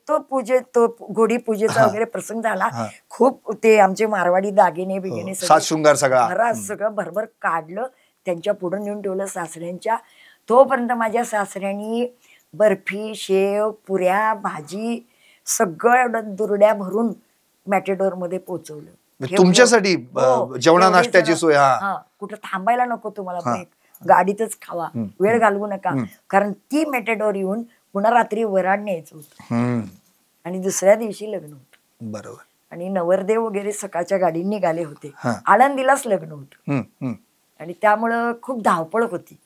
तो घोडी पूजेचा वगैरे प्रसंग झाला. खूप ते आमचे मारवाडी दागिने बिगिने सात शृंगार सगळं भरभर काढलं, त्यांच्या पुढे नेऊन ठेवलं सासऱ्यांच्या. तोपर्यंत माझ्या सासऱ्यांनी बर्फी, शेव, पुऱ्या, भाजी सगळं दुरड्या भरून मॅटेडोर मध्ये पोहोचवलं. तुमच्यासाठी जेवणा नाश्त्याची सोय? कुठं थांबायला नको तुम्हाला, गाडीतच खावा, वेळ घालवू नका. कारण ती मेटेडोर येऊन पुन्हा रात्री वराड न्यायचं होतं आणि दुसऱ्या दिवशी लग्न होतं. बरोबर. आणि नवरदेव वगैरे सकाळच्या गाडीने निघाले होते. आळंदीलाच लग्न होतं आणि त्यामुळं खूप धावपळ होती.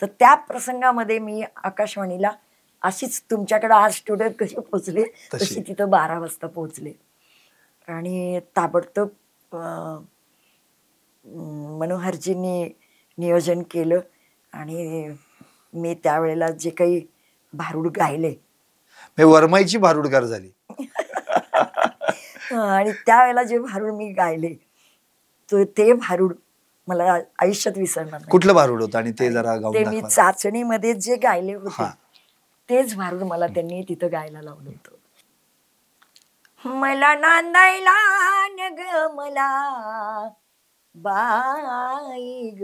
तर त्या प्रसंगामध्ये मी आकाशवाणीला अशीच तुमच्याकडे आज स्टुडिओत कशी पोहोचले तशी तिथं 12 वाजता पोहोचले. आणि ताबडतोब मनोहरजींनी नियोजन केलं आणि मी त्यावेळेला जे काही भारूड गायले, वरमाईची भारूडकार झाली. आणि त्यावेळेला जे भारूड मी गायले ते भारूड मला आयुष्यात विसरणार नाही. कुठलं भारूड होतं आणि ते जरा गाऊन ते मी चाचणीमध्ये जे गायले होते तेच भारूड मला त्यांनी तिथं गायला लावलं होतं. मला नांदायला नग मला बाई ग,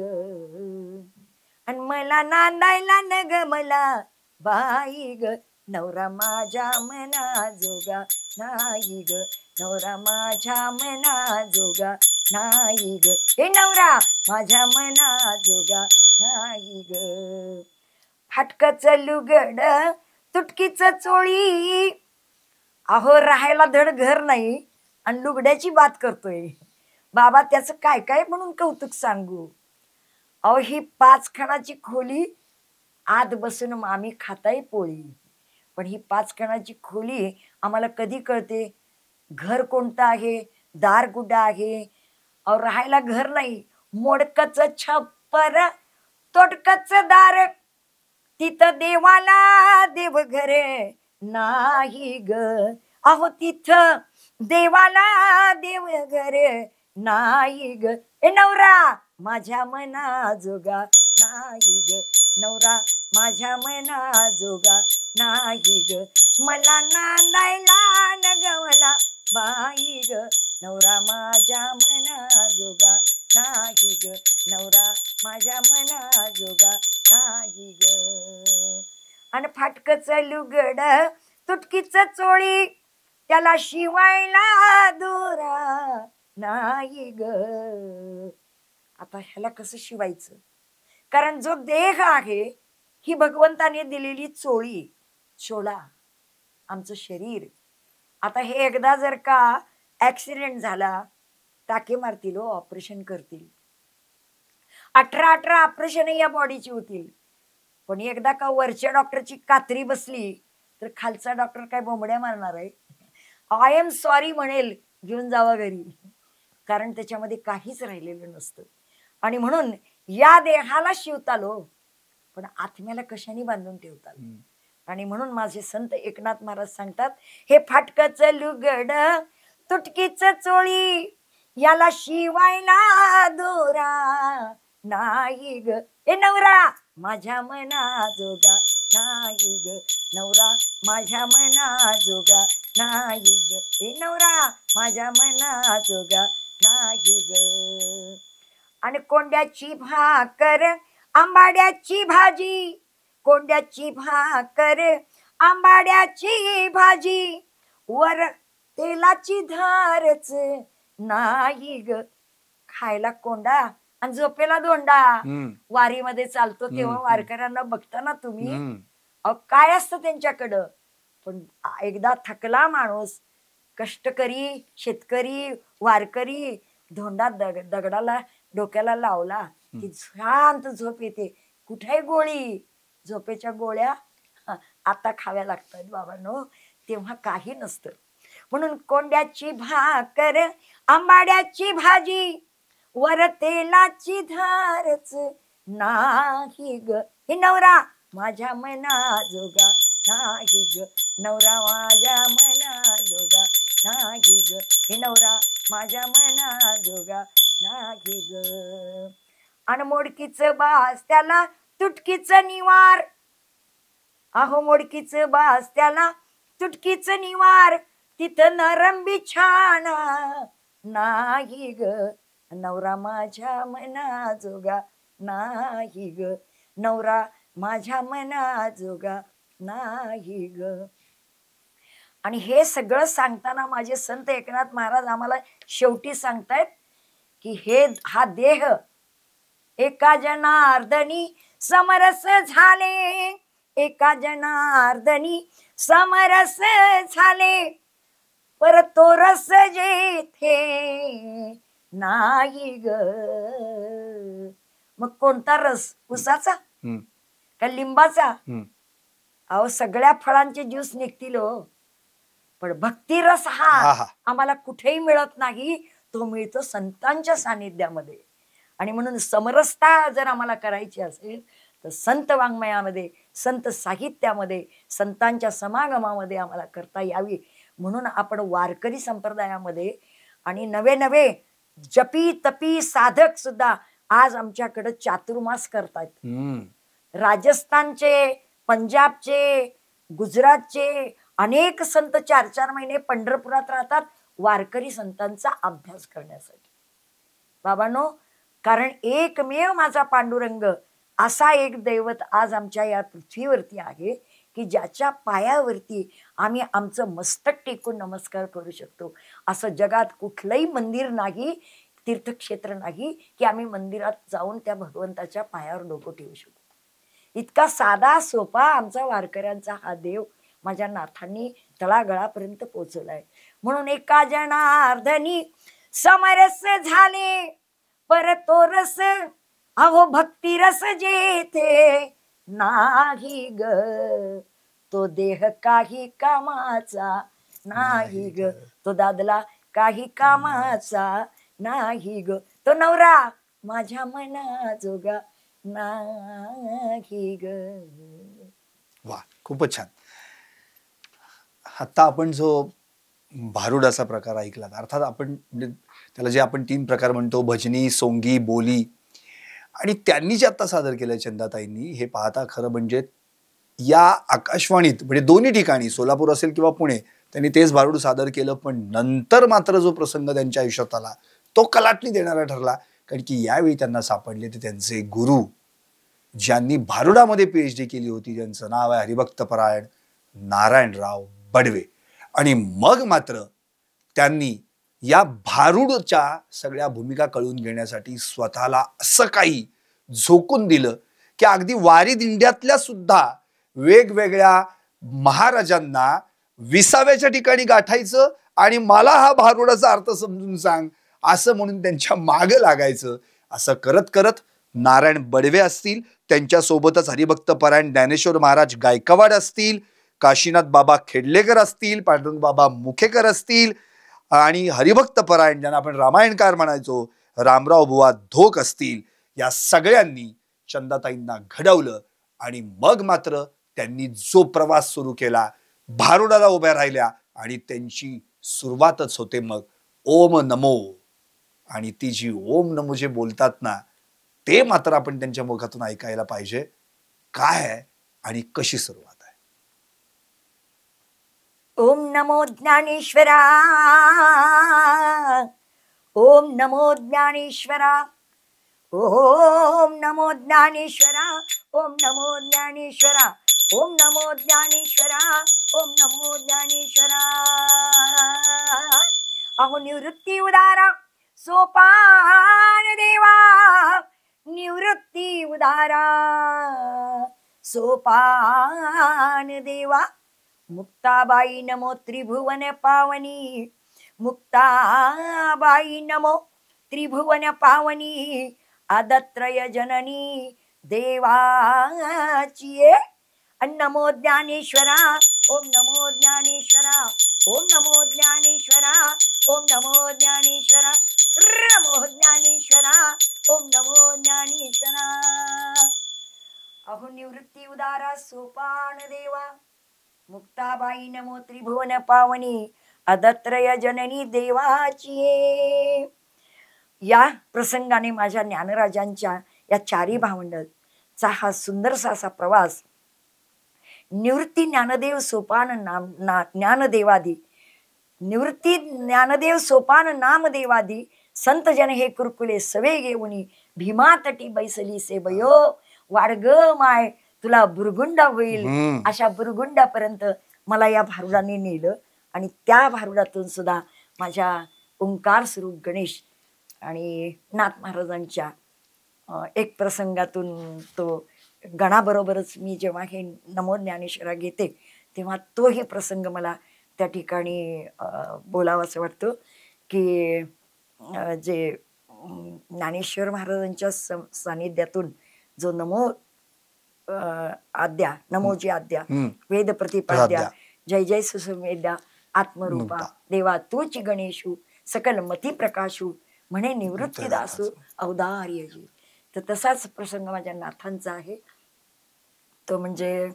आणि मला नांदायला नग मला बाई ग, नवरा माझ्या मना जोगा नाही ग, नवरा माझ्या मना जोगा नाही ग, हे नवरा माझ्या मना जोगा नाही ग. फाटकच लुगड तुटकीच चोळी, अहो राहायला धड घर नाही आणि लुगड्याची बात करतोय. बाबा त्याचं काय काय म्हणून कौतुक सांगू. अहो ही 5 खणाची खोली, आत बसून मामी खाताय पोळी. पण ही 5 खणाची खोली आम्हाला कधी कळते घर कोणतं आहे, दार कुठं आहे. अहो राहायला घर नाही, मोडकच छप्पर तोडकच दार, तिथं देवाला देव घरे नाही ग. अहो तिथं देवाला देव घरे नाही ग, ए नवरा माझ्या मना जोगा नाही ग, नवरा माझ्या मना जोगा नाही ग, मला नांदायला नग मला बाई ग, नवरा माझ्या मना जोगा नाही ग, नवरा माझ्या मना जोगा नाही ग. आणि फाटकच लुगड तुटकीच चोळी, त्याला शिवायला दोरा नाही ग. आता ह्याला कसं शिवायचं, कारण जो देह आहे ही भगवंताने दिलेली चोळी, चोळा आमचं शरीर. आता हे एकदा जर का ऍक्सिडेंट झाला, टाके मारतील, ऑपरेशन करतील, 18 ऑपरेशन या बॉडीची होतील. पण एकदा का वरच्या डॉक्टरची कात्री बसली तर खालचा डॉक्टर काय बोंबड्या मारणार आहे. आय एम सॉरी म्हणेल, घेऊन जावा घरी, कारण त्याच्यामध्ये काहीच राहिलेलं नसतं. आणि म्हणून या देहाला शिवतालो, पण आत्म्याला कशाने बांधून ठेवतात. आणि म्हणून माझे संत एकनाथ महाराज सांगतात, हे फाटकच लुगड तुटकीच चोळी, याला शिवायला दोरा नाही ग, ए नवरा माझ्या मना जोगा नाही ग, नवरा माझ्या मना जोगा नाही ग, ए नवरा माझ्या मना जोगा नाही ग. आणि कोंड्याची भाकर आंबाड्याची भाजी, कोंड्याची भाकर आंबाड्याची भाजी, वर तेलाची धारच नाही ग. खायला कोंडा आणि झोपेला दोंडा. वारीमध्ये चालतो तेव्हा वारकऱ्यांना बघताना तुम्ही, काय असतं त्यांच्याकडं. पण एकदा थकला माणूस, कष्टकरी शेतकरी वारकरी धोंडा दगडाला डोक्याला लावला की शांत झोप येते. कुठे गोळी? झोपेच्या गोळ्या आता खाव्या लागतात बाबांनो, तेव्हा काही नसतं. म्हणून कोंड्याची भाकर, आंबाड्याची भाजी, वर तेलाची धारच नाही ग. हे नवरा माझ्या मना जोगा नाही ग, नवरा माझ्या मना जोगा नाही ग, हे नवरा माझ्या मना जोगा नाही ग. आणि मोडकीचं बास त्याला तुटकीचं निवार. अहो मोडकीचं बास त्याला तुटकीचं निवार, तिथं नरम बिछाना नाही ग, नवरा माझ्या मना जोगा नाही ग, नवरा माझ्या मना जोगा नाही ग. आणि हे सगळं सांगताना माझे संत एकनाथ महाराज आम्हाला शेवटी सांगतायत की हा देह एका जनार्दनी समरस झाले, एका जनार्दनी समरस झाले, पर तो रस जेथे नाही ग. मग कोणता रस? उसाचा का लिंबाचा? अहो सगळ्या फळांचे ज्यूस निघतील हो, पण भक्ती रस हा आम्हाला कुठेही मिळत नाही. तो मिळतो संतांच्या सानिध्यामध्ये. आणि म्हणून समरसता जर आम्हाला करायची असेल तर संत वाङ्मयामध्ये, संत साहित्यामध्ये, संतांच्या समागमामध्ये आम्हाला करता यावी. म्हणून आपण वारकरी संप्रदायामध्ये आणि नवे नवे जपी तपी साधक सुद्धा आज आमच्याकडे चातुर्मास करतात. राजस्थानचे, पंजाबचे, गुजरातचे अनेक संत 4-4 महिने पंढरपुरात राहतात वारकरी संतांचा अभ्यास करण्यासाठी. बाबांनो, कारण एकमेव माझा पांडुरंग असा एक दैवत आज आमच्या या पृथ्वीवरती आहे की ज्याच्या पायावरती आम्ही आमचं मस्तक टेकून नमस्कार करू शकतो. असं जगात कुठलंही मंदिर नाही, तीर्थक्षेत्र नाही की आम्ही मंदिरात जाऊन त्या भगवंताच्या पायावर डोकं ठेवू शकतो. इतका साधा सोपा आमचा वारकऱ्यांचा हा देव माझ्या नाथांनी तळागळापर्यंत पोहोचवलाय. म्हणून एका जनार्दनी समरस झाले, पर तो रस अहो भक्ती रस जेथे नाही ग, तो देह काही कामाचा नाही ग, तो दादला काही कामाचा नाही ग, तो नवरा माझ्या मना जोगा नाही ग. वा, खूपच छान. आता आपण जो भारुडाचा प्रकार ऐकला, अर्थात आपण त्याला जे आपण 3 प्रकार म्हणतो, भजनी, सोंगी, बोली, आणि त्यांनी जे आता सादर केलं चंदाताईंनी, हे पाहता खरं म्हणजे या आकाशवाणीत म्हणजे दोन्ही ठिकाणी सोलापूर असेल किंवा पुणे त्यांनी तेच भारुड सादर केलं. पण नंतर मात्र जो प्रसंग त्यांच्या आयुष्यात आला तो कलाटणी देणारा ठरला. कारण की यावेळी त्यांना सापडले ते त्यांचे गुरु, ज्यांनी भारुडामध्ये PhD केली होती, ज्यांचं नाव आहे हरिभक्तपरायण नारायणराव बडवे. आणि मग मात्र त्यांनी या भारुडच्या सगळ्या भूमिका कळून घेण्यासाठी स्वतःला असं काही झोकून दिलं की अगदी वारी दिंड्यातल्या सुद्धा वेगवेगळ्या महाराजांना 20व्याच्या ठिकाणी गाठायचं आणि मला हा भारुडाचा अर्थ समजून सांग असं म्हणून त्यांच्या मागे लागायचं. असं करत करत नारायण बडवे असतील, त्यांच्यासोबतच हरिभक्तपरायण ज्ञानेश्वर महाराज गायकवाड असतील, काशीनाथ बाबा खेडलेकर असतील, पांडुरंग बाबा मुखेकर असतील, आणि हरिभक्तपरायण ज्यांना आपण रामायणकार म्हणायचो रामराव बुवा धोक असतील, या सगळ्यांनी चंदाताईंना घडवलं. आणि मग मात्र त्यांनी जो प्रवास सुरू केला, भारुडाला उभ्या राहिल्या आणि त्यांची सुरुवातच होते मग ओम नमो. आणि ती जी ओम नमो जे बोलतात ना, ते मात्र आपण त्यांच्या मुखातून ऐकायला पाहिजे. काय आहे आणि कशी सुरुवात आहे? ओम नमो ज्ञानेश्वरा, ओम नमो ज्ञानेश्वरा, ओम नमो ज्ञानेश्वरा, ओम नमो ज्ञानेश्वरा, ओम नमो ज्ञानेश्वरा, ओम नमो ज्ञानेश्वरा. अहो निवृत्ती उदारा सोपान देवा, निवृत्ती उदारा सोपान देवा. मुक्ताबाई नमो त्रिभुवन पावनी, मुक्ताबाई नमो त्रिभुवन पावनी आदत्रय जननी देवाची. नमो ज्ञानेश्वरा ओम नमो ज्ञानेश्वरा ओम नमो ज्ञानेश्वरा ओम नमो ज्ञानेश्वरा नमो ज्ञानेश्वरा ओम नमो ज्ञानेश्वरा. अहो निवृत्ती उदारा सोपान देवा मुक्ताबाई नमो त्रिभुवन पावनी अदत्रय जननी देवाची. या प्रसंगाने माझ्या ज्ञानराजांच्या या चारी भावंडांचा हा सुंदरसा असा प्रवास निवृत्ती ज्ञानदेव सोपान ज्ञानदेवादी निवृत्ती ज्ञानदेव सोपान नामदेवादी संत जन हे कुरकुले सवे घेऊनी भीमा तटी बैसली से बयो वाडग माय तुला बुरगुंडा होईल. अशा बुरगुंडापर्यंत मला या भारुडाने नेलं आणि त्या भारुडातून सुद्धा माझ्या ओंकार स्वरूप गणेश आणि नाथ महाराजांच्या एक प्रसंगातून तो गणाबरोबरच मी जेव्हा हे नमो ज्ञानेश्वरा घेते तेव्हा तोही प्रसंग मला त्या ठिकाणी बोलावं असं वाटतं की जे ज्ञानेश्वर महाराजांच्या सानिध्यातून जो नमो आद्या नमोजी आद्या वेद प्रतिपाद्या जय जय सुसमेद्या आत्मरूपा देवा तूच गणेशू सकल मती प्रकाशू म्हणे निवृत्तीदासू औदार्यजी. तर तसाच प्रसंग माझ्या नाथांचा आहे. तो म्हणजे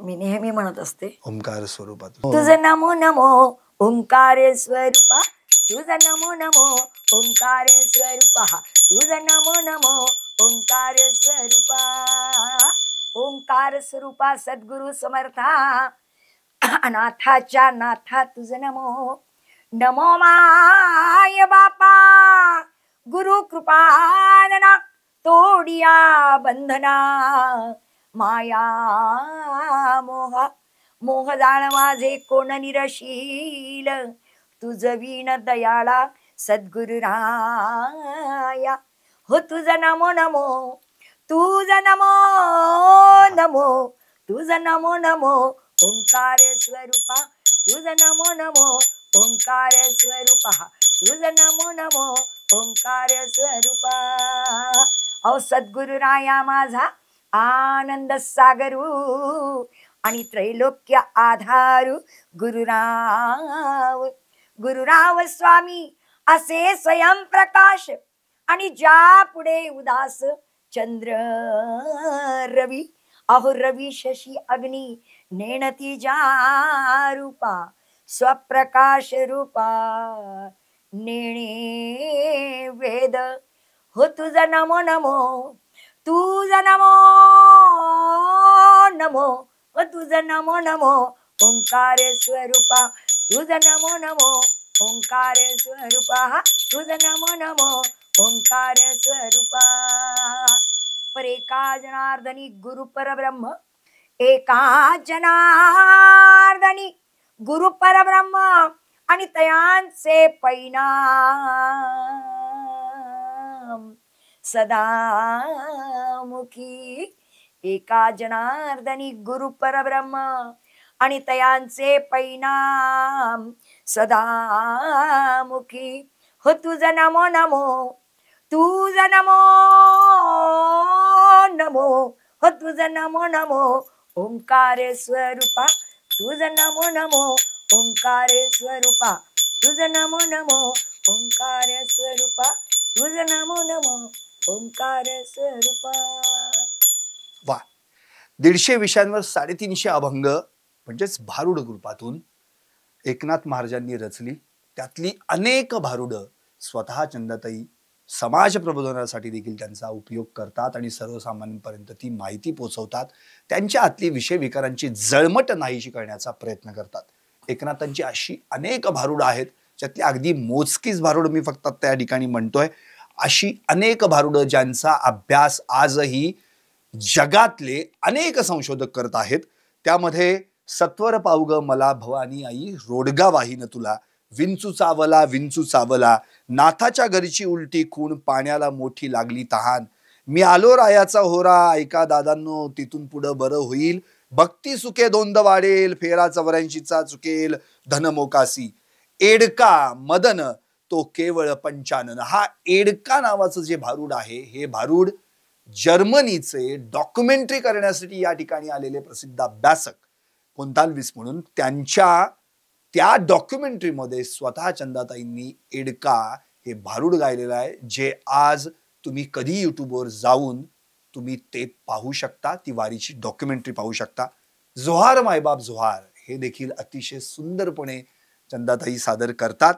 मी नेहमी म्हणत असते ओंकार स्वरूपात तुझं नमो नमो ओंकार स्वरूपा तुझं नमो नमो ओंकार स्वरूपा तुझं नमो नमो ओंकार स्वरूपा. ओंकार स्वरूपा सद्गुरु समर्था अनाथाच्या नाथा तुझं नमो. नमो माय बापा गुरु कृपानना तोडिया बंधना माया मोहा मोह जाण माझे कोण निरशील तुझ वीण दयाळा सद्गुरु राया. हो तुझ नमो नमो तुझ नमो नमो तुझ नमो नमो ओंकार स्वरूपा तुझ नमो नमो ओंकार स्वरूपा तुझ नमो नमो ओंकार स्वरूपा. अहो सद्गुरु राया माझा आनंद सागरू आणि त्रैलोक्य आधारू गुरुराव गुरुराव स्वामी असे स्वयं प्रकाश आणि ज्या पुढे उदास चंद्र रवी. अहो रवी शशी अग्नी नेणती ज्या रूपा स्वप्रकाश रूपा नेणे वेद. हो तुझा नमो नमो तुझा नमो नमो हो तुझा नमो नमो ओंकार स्वरूपा तुझा नमो नमो ओंकार स्वरूपा तुझा नमो नमो ओंकार स्वरूपा. पर एका जनार्दनी गुरु परब्रह्म एका जनार्दनी गुरु परब्रह्म आणि तयांचे परिणाम सदामुखी. एका जनार्दनी गुरु परब्रह्म आणि तयांचे परिणाम सदामुखी. हो तुझा नमो नमो तुझा नमो नमो हो तुझा नमो नमो ओंकार स्वरूपा तुझा नमो नमो ओंकार स्वरूपा तुझा नमो नमो ओंकार स्वरूपा तुझा नमो नमो ओंकार स्वरूपा. वा 150 विषयांवर 350 अभंग म्हणजेच भारुड ग्रुपातून एकनाथ महाराजांनी रचली. त्यातली अनेक भारुड स्वतः चंदाताई समाज प्रबोधनासाठी देखील त्यांचा उपयोग करतात आणि सर्वसामान्यांपर्यंत ती माहिती पोहोचवतात. त्यांच्या आतली विषय विकारांची जळमट नाहीशी करण्याचा प्रयत्न करतात. एकनाथांची अशी अनेक भारुड आहेत ज्यातली अगदी मोजकीच भारुड मी फक्त त्या ठिकाणी म्हणतोय. अशी अनेक भारुड ज्यांचा अभ्यास आजही जगातले अनेक संशोधक करत आहेत. त्यामध्ये सत्वर पावग मला भवानी आई रोडगा वाहीन तुला विंचू चावला नाथाच्या घरची उलटी खूण पाण्याला मोठी लागली तहान मी आलो रायाचा होरा ऐका दादांनो तिथून पुढं बरं होईल भक्ती सुखे दोंद वाढेल फेरा 84चा चुकेल धन मोकासी एडका मदन तो केवळ 55. हा एडका नावाचं जे भारूड आहे, हे भारूड जर्मनीचे डॉक्युमेंटरी करण्यासाठी या ठिकाणी आलेले प्रसिद्ध अभ्यासक कोंतालविस म्हणून त्यांच्या त्या डॉक्युमेंटरीमध्ये स्वतः चंदाताईंनी एडका हे भारूड गायलेलं आहे, जे आज तुम्ही कधी युट्यूबवर जाऊन तुम्ही ते पाहू शकता, ती वारीची डॉक्युमेंटरी पाहू शकता. जोहार मायबाप जोहार हे देखील अतिशय सुंदरपणे चंदाताई सादर करतात.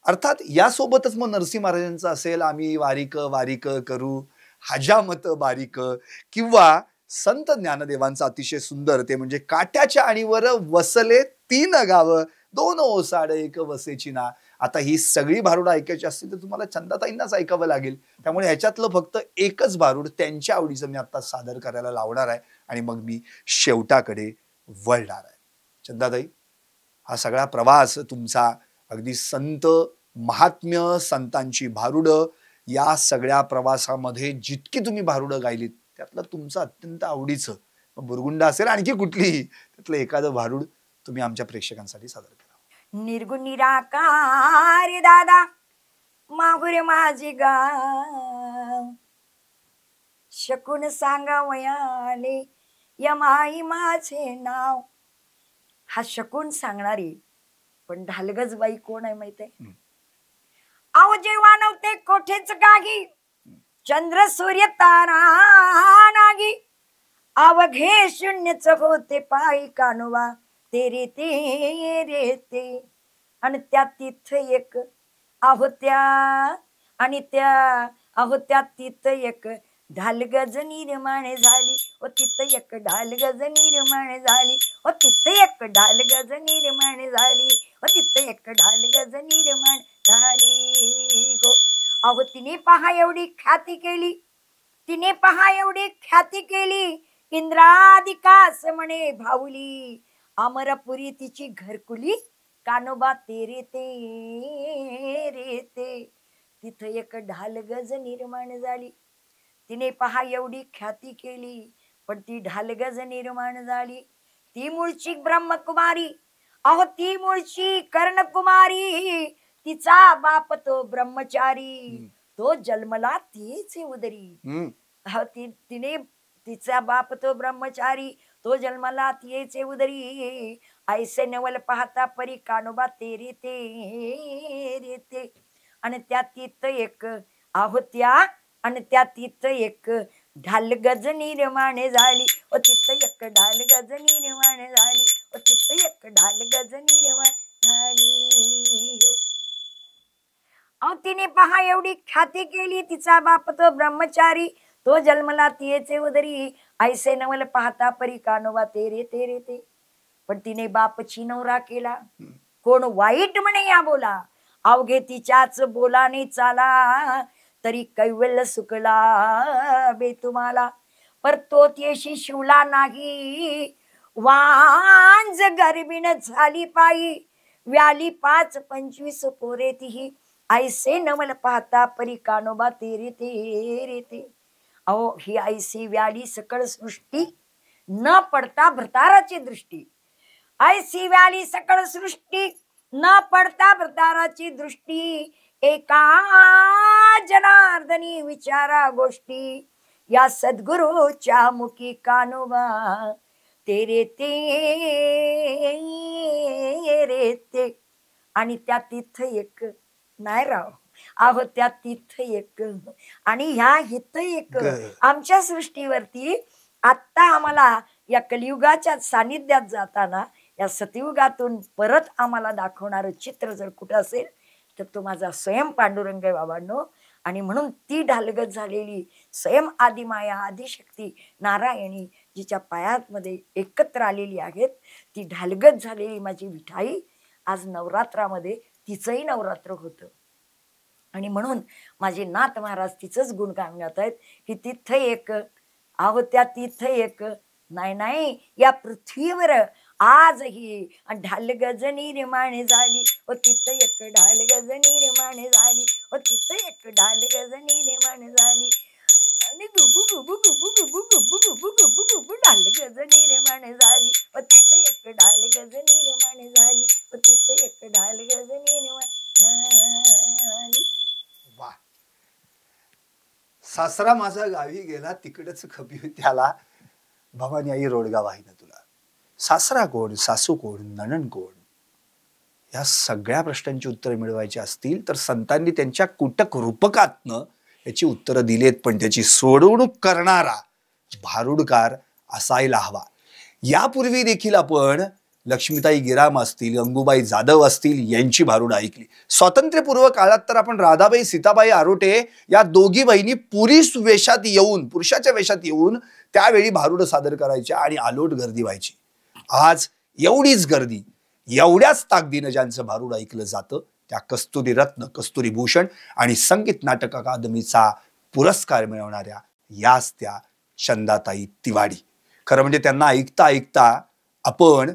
अर्थात यासोबतच मग नरसिंह महाराजांचं असेल आम्ही वारीक वारीक करू, हजामत बारीक, किंवा संत ज्ञानदेवांचं अतिशय सुंदर ते म्हणजे काट्याच्या आणीवर वसले 3 गावं 2 ओसाड 1 वसेची ना. आता ही सगळी भारूड ऐकायची असतील तर तुम्हाला चंदाताईंनाच ऐकावं लागेल. त्यामुळे ह्याच्यातलं फक्त एकच भारूड त्यांच्या आवडीचं मी आता सादर करायला लावणार आहे आणि मग मी शेवटाकडे वळणार आहे. चंदाताई, हा सगळा प्रवास तुमचा अगदी संत महात्म्य, संतांची भारूड, या सगळ्या प्रवासामध्ये जितकी तुम्ही भारूड गायलीत त्यातलं तुमचं अत्यंत आवडीचं बुरगुंडा असेल आणखी कुठलीही त्यातलं एखादं भारूड तुम्ही आमच्या प्रेक्षकांसाठी सादर करा. निर्गुण निराकार दादा माहुर माझे गाव, शकून सांगावयाले यमाई माझे नाव. हा शकून सांगणारी पण ढालगजबाई कोण आहे माहित आहे? आव जेव्हा नव्हते कोठेच गागी, चंद्र सूर्य तारा नागी, अवघे शून्यच होते पायी कानोबा तेरे ते रे ते. आणि त्या तिथ एक आहोत्या, आणि त्या आहोत्या तिथ एक ढालगज निर्माण झाली, ओ तिथ एक ढालगज निर्माण झाली, ओ तिथ एक ढालगज निर्माण झाली, ओ तिथ एक ढालगज निर्माण झाली गो. अहो तिने पहा एवढी ख्याती केली, तिने पहा एवढी ख्याती केली, इंद्रादिकास म्हणे भाऊली, अमरपुरी तिची घरकुली, कानोबा तेरे ते रे ते. तिथं एक ढालगज निर्माण झाली, तिने पहा एवढी ख्याती केली, पण ती ढालगज निर्माण झाली. ती मूळची ब्रह्मकुमारी, अहो ती मूळची कर्णकुमारी, तिचा बाप तो ब्रह्मचारी, तो जन्मला तीच उदरी. तिने तिचा बाप तो ब्रह्मचारी, तो जन्मला तीच उदरी, ऐसे नवल पाहता परी कानोबा तेरे ते रे ते. आणि त्या तिथ एक आहोत्या, आणि त्या तिथ एक ढालगज निर्माण झाली, ओ तिथ एक ढालगज निर्माण झाली, ओ तिथ एक ढालगज निर्माण झाली. अहो तिने पहा एवढी ख्याती केली, तिचा बाप तो ब्रह्मचारी, तो जन्मला तिचे उदरी, ऐसे नवल पाहता परी कानोबा तेरे तेरे ते. पण तिने बापची नवरा केला, कोण वाईट म्हणे या बोला, अवघे तिच्याच बोलाने चाला, तरी कैवल्य सुकला बे तुम्हाला. पर तो तेशी शिवला नाही, वांज गर्भीण झाली पायी, व्याली 5-25 पोरे तिही, ऐसे नवल पाहता परी कानोबा तेरे तेरे ते. अहो ही ऐसी व्याली सकळ सृष्टी, न पडता भ्रताराची दृष्टी, ऐसी व्याली सकळ सृष्टी, न पडता भ्रताराची दृष्टी, एका जनार्दनी विचारा गोष्टी, या सद्गुरूच्या मुखी कानोबा तेरे ते रे ते. आणि त्या तिथ एक नाही राव, अहो त्या तिथ एक, आणि ह्या हित एक. आमच्या सृष्टीवरती आत्ता आम्हाला या कलियुगाच्या सानिध्यात जाताना या सतयुगातून परत आम्हाला दाखवणारं चित्र जर कुठं असेल तर तो माझा स्वयं पांडुरंग आहे बाबांनो. आणि म्हणून ती ढालगत झालेली स्वयं आदिमाया आदिशक्ती नारायणी जिच्या पायामध्ये एकत्र आलेली आहेत, ती ढालगत झालेली माझी विठाई आज नवरात्रामध्ये तिचंही नवरात्र होतं. आणि म्हणून माझे नाथ महाराज तिचंच गुणगान गात आहेत की तिथं एक, आहो त्या तिथं एक, नाही नाही या पृथ्वीवर आजही ढालगज निर्माण झाली, ओ तिथं एक ढालगज निर्माण झाली, ओ तिथं एक ढालगज निर्माण झाली, आणि गुबू गुबू गुबू गुबू गुबू गुबू गुबू गुबू ढालगज निर्माण झाली, ओ तिथं एक ढालगज निर्माण झाली, ओ तिथं एक ढालगज निर्माण झाली. सासरा माझा गावी गेला तिकडच खपी त्याला, भवानी आई रोडगा वाहिना तुला. सासरा कोण, सासू कोण, नणन कोण, या सगळ्या प्रश्नांची उत्तरं मिळवायची असतील तर संतांनी त्यांच्या कुटक रूपकातनं याची उत्तरं दिलेत. पण त्याची सोडवणूक करणारा भारुडकार असायला हवा. यापूर्वी देखील आपण लक्ष्मीताई गिराम असतील, गंगूबाई जाधव असतील यांची भारुड ऐकली. स्वातंत्र्यपूर्व काळात तर आपण राधाबाई सीताबाई आरोटे या दोघी बहिणी पुरुषाच्या वेशात येऊन त्यावेळी भारुड सादर करायच्या आणि आलोट गर्दी व्हायची. आज एवढीच गर्दी, एवढ्याच ताकदीनं ज्यांचं भारुड ऐकलं जातं त्या कस्तुरी रत्न, कस्तुरी भूषण आणि संगीत नाटक अकादमीचा पुरस्कार मिळवणाऱ्या याच त्या चंदाताई तिवाडी. खरं म्हणजे त्यांना ऐकता ऐकता आपण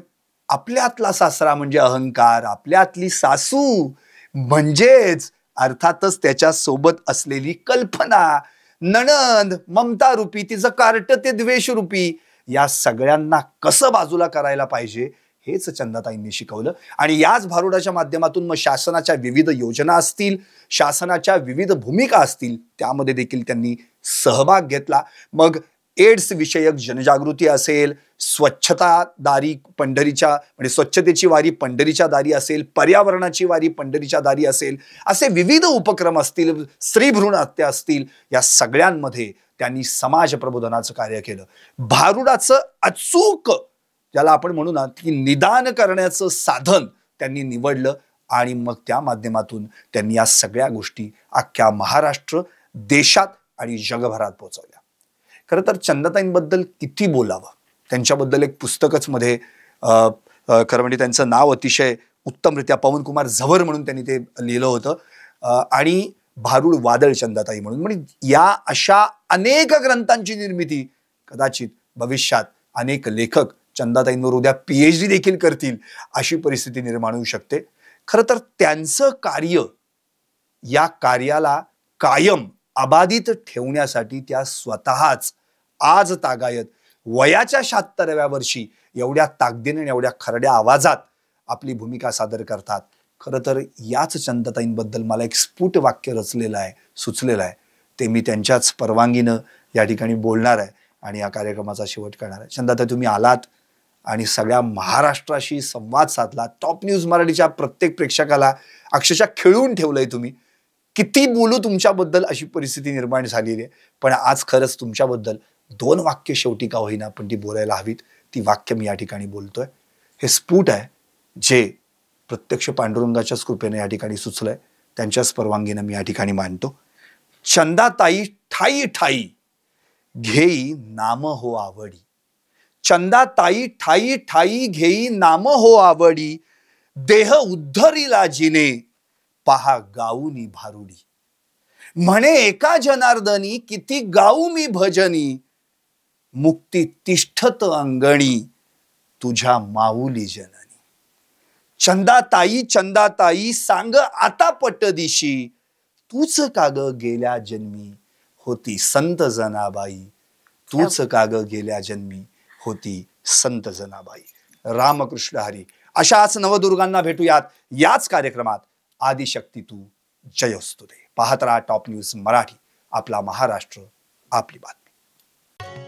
आपल्यातला सासरा म्हणजे अहंकार, आपल्यातली सासू म्हणजेच अर्थातच त्याच्या सोबत असलेली कल्पना, नणंद ममता रूपी, तिचं कार्ट ते द्वेष रूपी, या सगळ्यांना कसं बाजूला करायला पाहिजे हेच चंदाताईंनी शिकवलं. आणि याच भारुडाच्या माध्यमातून मग शासनाच्या विविध योजना असतील, शासनाच्या विविध भूमिका असतील, त्यामध्ये देखील त्यांनी सहभाग घेतला. मग एड्स विषयक जनजागृती असेल, स्वच्छतादारी पंढरीच्या म्हणजे स्वच्छतेची वारी पंढरीच्या दारी असेल, पर्यावरणाची वारी पंढरीच्या दारी असेल, असे विविध उपक्रम असतील, स्त्री भ्रूण हत्या असतील, या सगळ्यांमध्ये त्यांनी समाज प्रबोधनाचं कार्य केलं. भारुडाचं अचूक ज्याला आपण म्हणू ना की निदान करण्याचं साधन त्यांनी निवडलं आणि मग त्या माध्यमातून त्यांनी या सगळ्या गोष्टी अख्ख्या महाराष्ट्र, देशात आणि जगभरात पोहोचवल्या. खरं तर चंदाताईंबद्दल किती बोलावं, त्यांच्याबद्दल एक पुस्तकच मध्ये खरं म्हणजे त्यांचं नाव अतिशय उत्तमरित्या पवनकुमार झवर म्हणून त्यांनी ते लिहिलं होतं आणि भारुड वादळ चंदाताई म्हणून. म्हणजे या अशा अनेक ग्रंथांची निर्मिती कदाचित भविष्यात अनेक लेखक चंदाताईंवर उद्या PhD देखील करतील अशी परिस्थिती निर्माण होऊ शकते. खरं तर त्यांचं कार्य, या कार्याला कायम अबाधित ठेवण्यासाठी त्या स्वतःच आज तागायत वयाच्या 76व्या वर्षी एवढ्या ताकदीने आणि एवढ्या खरड्या आवाजात आपली भूमिका सादर करतात. खरं तर याच चंदाताईंबद्दल मला एक स्फुट वाक्य रचलेलं आहे, सुचलेलं आहे, ते मी त्यांच्याच परवानगीनं या ठिकाणी बोलणार आहे आणि या कार्यक्रमाचा शेवट करणार आहे. चंदाताई, तुम्ही आलात आणि सगळ्या महाराष्ट्राशी संवाद साधला. टॉप न्यूज मराठीच्या प्रत्येक प्रेक्षकाला अक्षरशः खिळवून ठेवलंय तुम्ही. किती बोलू तुमच्याबद्दल अशी परिस्थिती निर्माण झालेली आहे, पण आज खरंच तुमच्याबद्दल 2 वाक्य शेवटी का होईना पण ती बोलायला हवीत. ती वाक्य मी या ठिकाणी बोलतोय. हे स्फुट आहे जे प्रत्यक्ष पांडुरंगाच्याच कृपेने या ठिकाणी सुचलंय, त्यांच्याच परवानगीनं मी या ठिकाणी मांडतो. चंदाताई ठाई ठाई घेई नाम हो आवडी. चंदाताई ठाई ठाई घेई नाम हो आवडी. देह उद्धरिला जिने पहा गाऊनी भारुडी. म्हणे एका जनार्दनी किती गाऊ मी भजनी. मुक्ती तिष्ठत अंगणी तुझ्या माऊली जननी. चंदाताई चंदाताई सांग आता पटदिशी. तूच काग गेल्या जन्मी होती संत जनाबाई. तूच काग गेल्या जन्मी होती संत जनाबाई. रामकृष्ण हरी. अशाच नवदुर्गांना भेटूयात याच कार्यक्रमात. आदिशक्ती तू जयोस्तुते. पाहत राहा टॉप न्यूज मराठी. आपला महाराष्ट्र, आपली बातमी.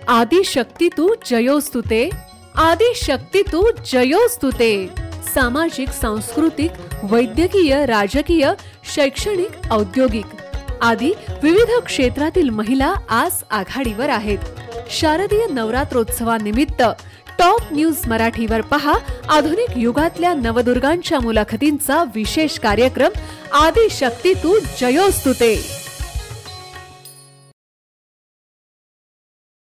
आदिशक्ती तू जयोस्तुते. आदिशक्ती तू जयोस्तुते. सामाजिक, सांस्कृतिक, वैद्यकीय, राजकीय, शैक्षणिक, औद्योगिक आदी विविध क्षेत्रातील महिला आज आघाडीवर आहेत. शारदीय नवरात्रोत्सवानिमित्त टॉप न्यूज मराठीवर पहा आधुनिक युगातल्या नवदुर्गांच्या मुलाखतींचा विशेष कार्यक्रम आदिशक्ती तू जयोस्तुते.